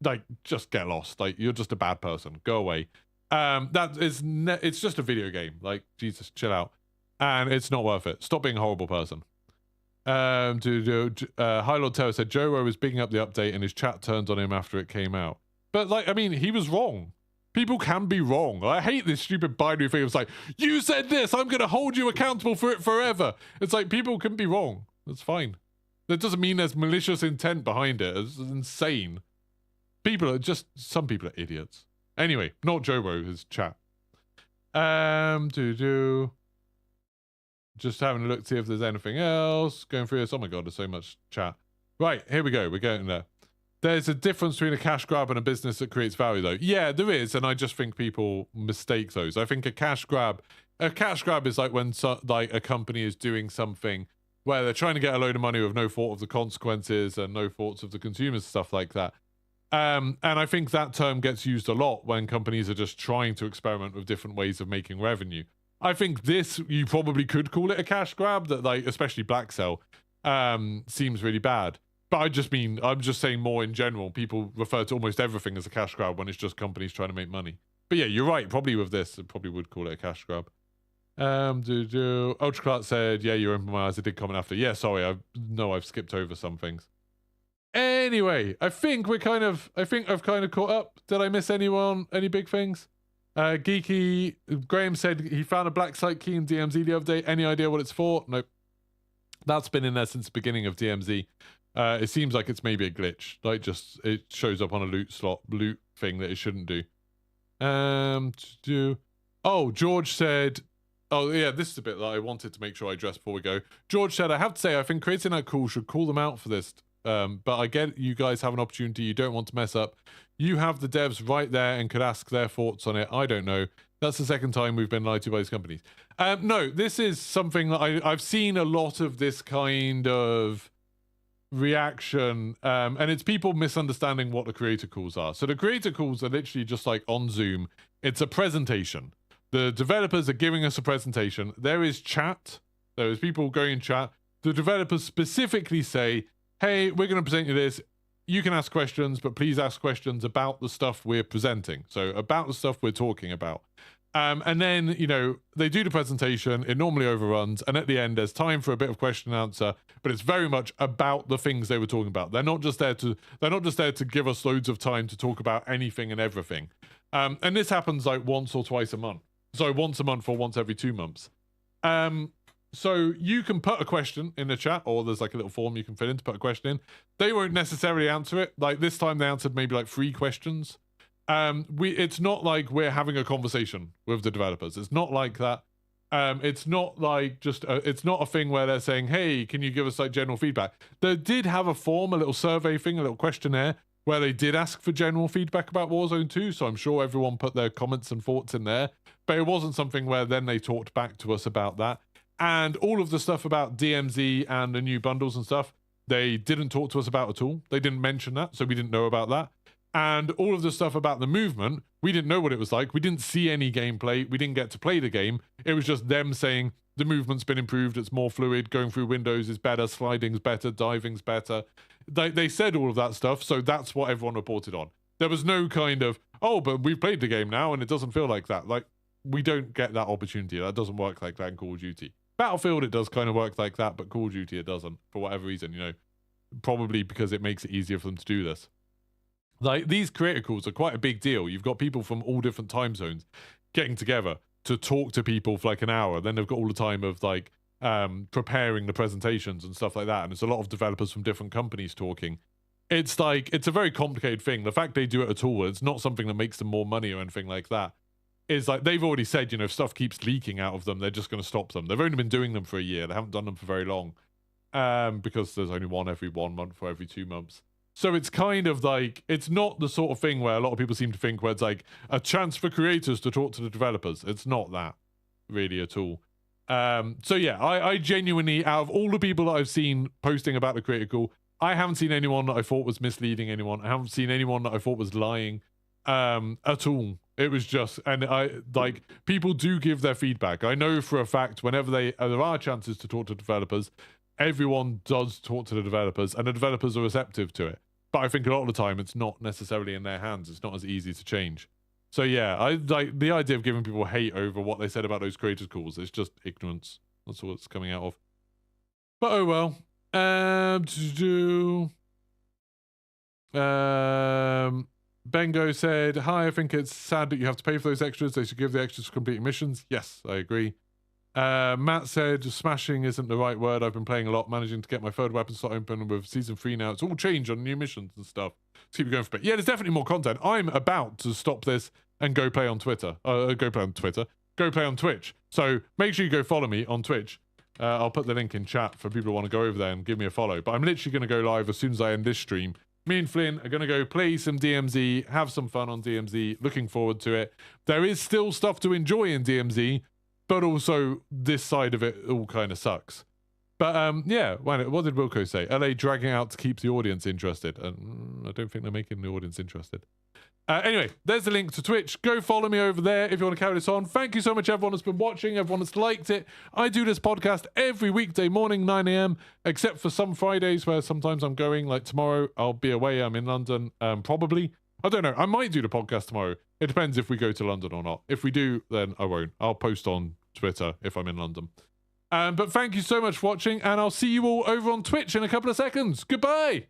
like, just get lost. Like, you're just a bad person. Go away. It's just a video game. Like, Jesus, chill out. And it's not worth it. Stop being a horrible person. High Lord Terror said Joe was bigging up the update and his chat turned on him after it came out. But like, I mean, he was wrong. People can be wrong. I hate this stupid binary thing. It's like, you said this, I'm going to hold you accountable for it forever. It's like, people can be wrong. That's fine. That doesn't mean there's malicious intent behind it. It's insane. Some people are idiots. Anyway, not Joe his chat. Just having a look to see if there's anything else. Going through this. Oh my god, there's so much chat. Right, here we go. We're getting there. There's a difference between a cash grab and a business that creates value, though. Yeah, there is, and I just think people mistake those. I think a cash grab is like when a company is doing something where they're trying to get a load of money with no thought of the consequences and no thoughts of the consumers, stuff like that. And I think that term gets used a lot when companies are just trying to experiment with different ways of making revenue. I think this, you probably could call it a cash grab, that like, especially Black Cell, seems really bad. But I'm just saying more in general, people refer to almost everything as a cash grab when it's just companies trying to make money. But yeah, you're right, probably with this, it probably would call it a cash grab. Ultra Clark said, yeah, you're in my eyes, I did comment after. Yeah, sorry, I've skipped over some things. Anyway, I think I've kind of caught up. Did I miss anyone? Any big things? Geeky Graham said he found a black site key in DMZ the other day. Any idea what it's for? Nope. That's been in there since the beginning of DMZ. It seems like it's maybe a glitch. Like, just it shows up on a loot thing that it shouldn't do. Oh, George said, oh yeah, this is a bit that I wanted to make sure I address before we go. George said, I have to say, I think Creating That Cool should call them out for this. But I get you guys have an opportunity you don't want to mess up. You have the devs right there and could ask their thoughts on it. I don't know. That's the second time we've been lied to by these companies. No, this is something that I've seen a lot of this kind of reaction, and it's people misunderstanding what the creator calls are. So the creator calls are literally just like on Zoom. It's a presentation. The developers are giving us a presentation. There is chat. There is people going in chat. The developers specifically say, hey, we're going to present you this. You can ask questions, but please ask questions about the stuff we're presenting. So about the stuff we're talking about. And then, you know, they do the presentation, it normally overruns, and at the end there's time for a bit of question and answer, but it's very much about the things they were talking about. They're not just there to give us loads of time to talk about anything and everything. And this happens like once or twice a month. So once a month or once every 2 months. So you can put a question in the chat, or there's like a little form you can fill in to put a question in. They won't necessarily answer it. Like this time they answered maybe like 3 questions. It's not like we're having a conversation with the developers. It's not like that. It's not like it's not a thing where they're saying, hey, can you give us like general feedback? They did have a form, a little survey thing, a little questionnaire where they did ask for general feedback about Warzone 2. So I'm sure everyone put their comments and thoughts in there, but it wasn't something where then they talked back to us about that. And all of the stuff about DMZ and the new bundles and stuff, they didn't talk to us about at all. They didn't mention that, so we didn't know about that. And all of the stuff about the movement, we didn't know what it was like. We didn't see any gameplay. We didn't get to play the game. It was just them saying the movement's been improved. It's more fluid. Going through windows is better. Sliding's better. Diving's better. They said all of that stuff, so that's what everyone reported on. There was no kind of, oh, but we've played the game now and it doesn't feel like that. Like, we don't get that opportunity. That doesn't work like that in Call of Duty. Battlefield, it does kind of work like that, but Call of Duty, it doesn't, for whatever reason, you know. Probably because it makes it easier for them to do this. Like, these creator calls are quite a big deal. You've got people from all different time zones getting together to talk to people for like an hour. Then they've got all the time of like preparing the presentations and stuff like that. And it's a lot of developers from different companies talking. It's like, it's a very complicated thing. The fact they do it at all, it's not something that makes them more money or anything like that. Is like, they've already said, you know, if stuff keeps leaking out of them, they're just going to stop them. They've only been doing them for a year. They haven't done them for very long. Because there's only one every 1 month or every 2 months. So it's kind of like, it's not the sort of thing where a lot of people seem to think where it's like a chance for creators to talk to the developers. It's not that really at all. So yeah, I genuinely, out of all the people that I've seen posting about the creator call, I haven't seen anyone that I thought was misleading anyone. I haven't seen anyone that I thought was lying at all. It was just, and people do give their feedback. I know for a fact whenever there are chances to talk to developers, everyone does talk to the developers, and the developers are receptive to it. But I think a lot of the time it's not necessarily in their hands. It's not as easy to change. So yeah, I like the idea of giving people hate over what they said about those creators calls. It's just ignorance. That's what it's coming out of. But oh well. Bengo said, hi, I think it's sad that you have to pay for those extras. They should give the extras for completing missions. Yes, I agree. Matt said, smashing isn't the right word. I've been playing a lot, managing to get my third weapon slot open with Season 3 now. It's all changed on new missions and stuff. Let's keep going for a bit. Yeah, there's definitely more content. I'm about to stop this and go play on Twitter. Go play on Twitch. So make sure you go follow me on Twitch. I'll put the link in chat for people who want to go over there and give me a follow. But I'm literally going to go live as soon as I end this stream. Me and Flynn are going to go play some DMZ, have some fun on DMZ. Looking forward to it. There is still stuff to enjoy in DMZ, but also this side of it all kind of sucks. But yeah, what did Wilco say? Are they dragging out to keep the audience interested? I don't think they're making the audience interested. Anyway, there's the link to Twitch. Go follow me over there if you want to carry this on. Thank you so much, everyone that's been watching, everyone that's liked it. I do this podcast every weekday morning, 9 a.m, except for some Fridays where sometimes I'm going. Like tomorrow, I'll be away. I'm in London, probably. I don't know. I might do the podcast tomorrow. It depends if we go to London or not. If we do, then I won't. I'll post on Twitter if I'm in London. But thank you so much for watching, and I'll see you all over on Twitch in a couple of seconds. Goodbye!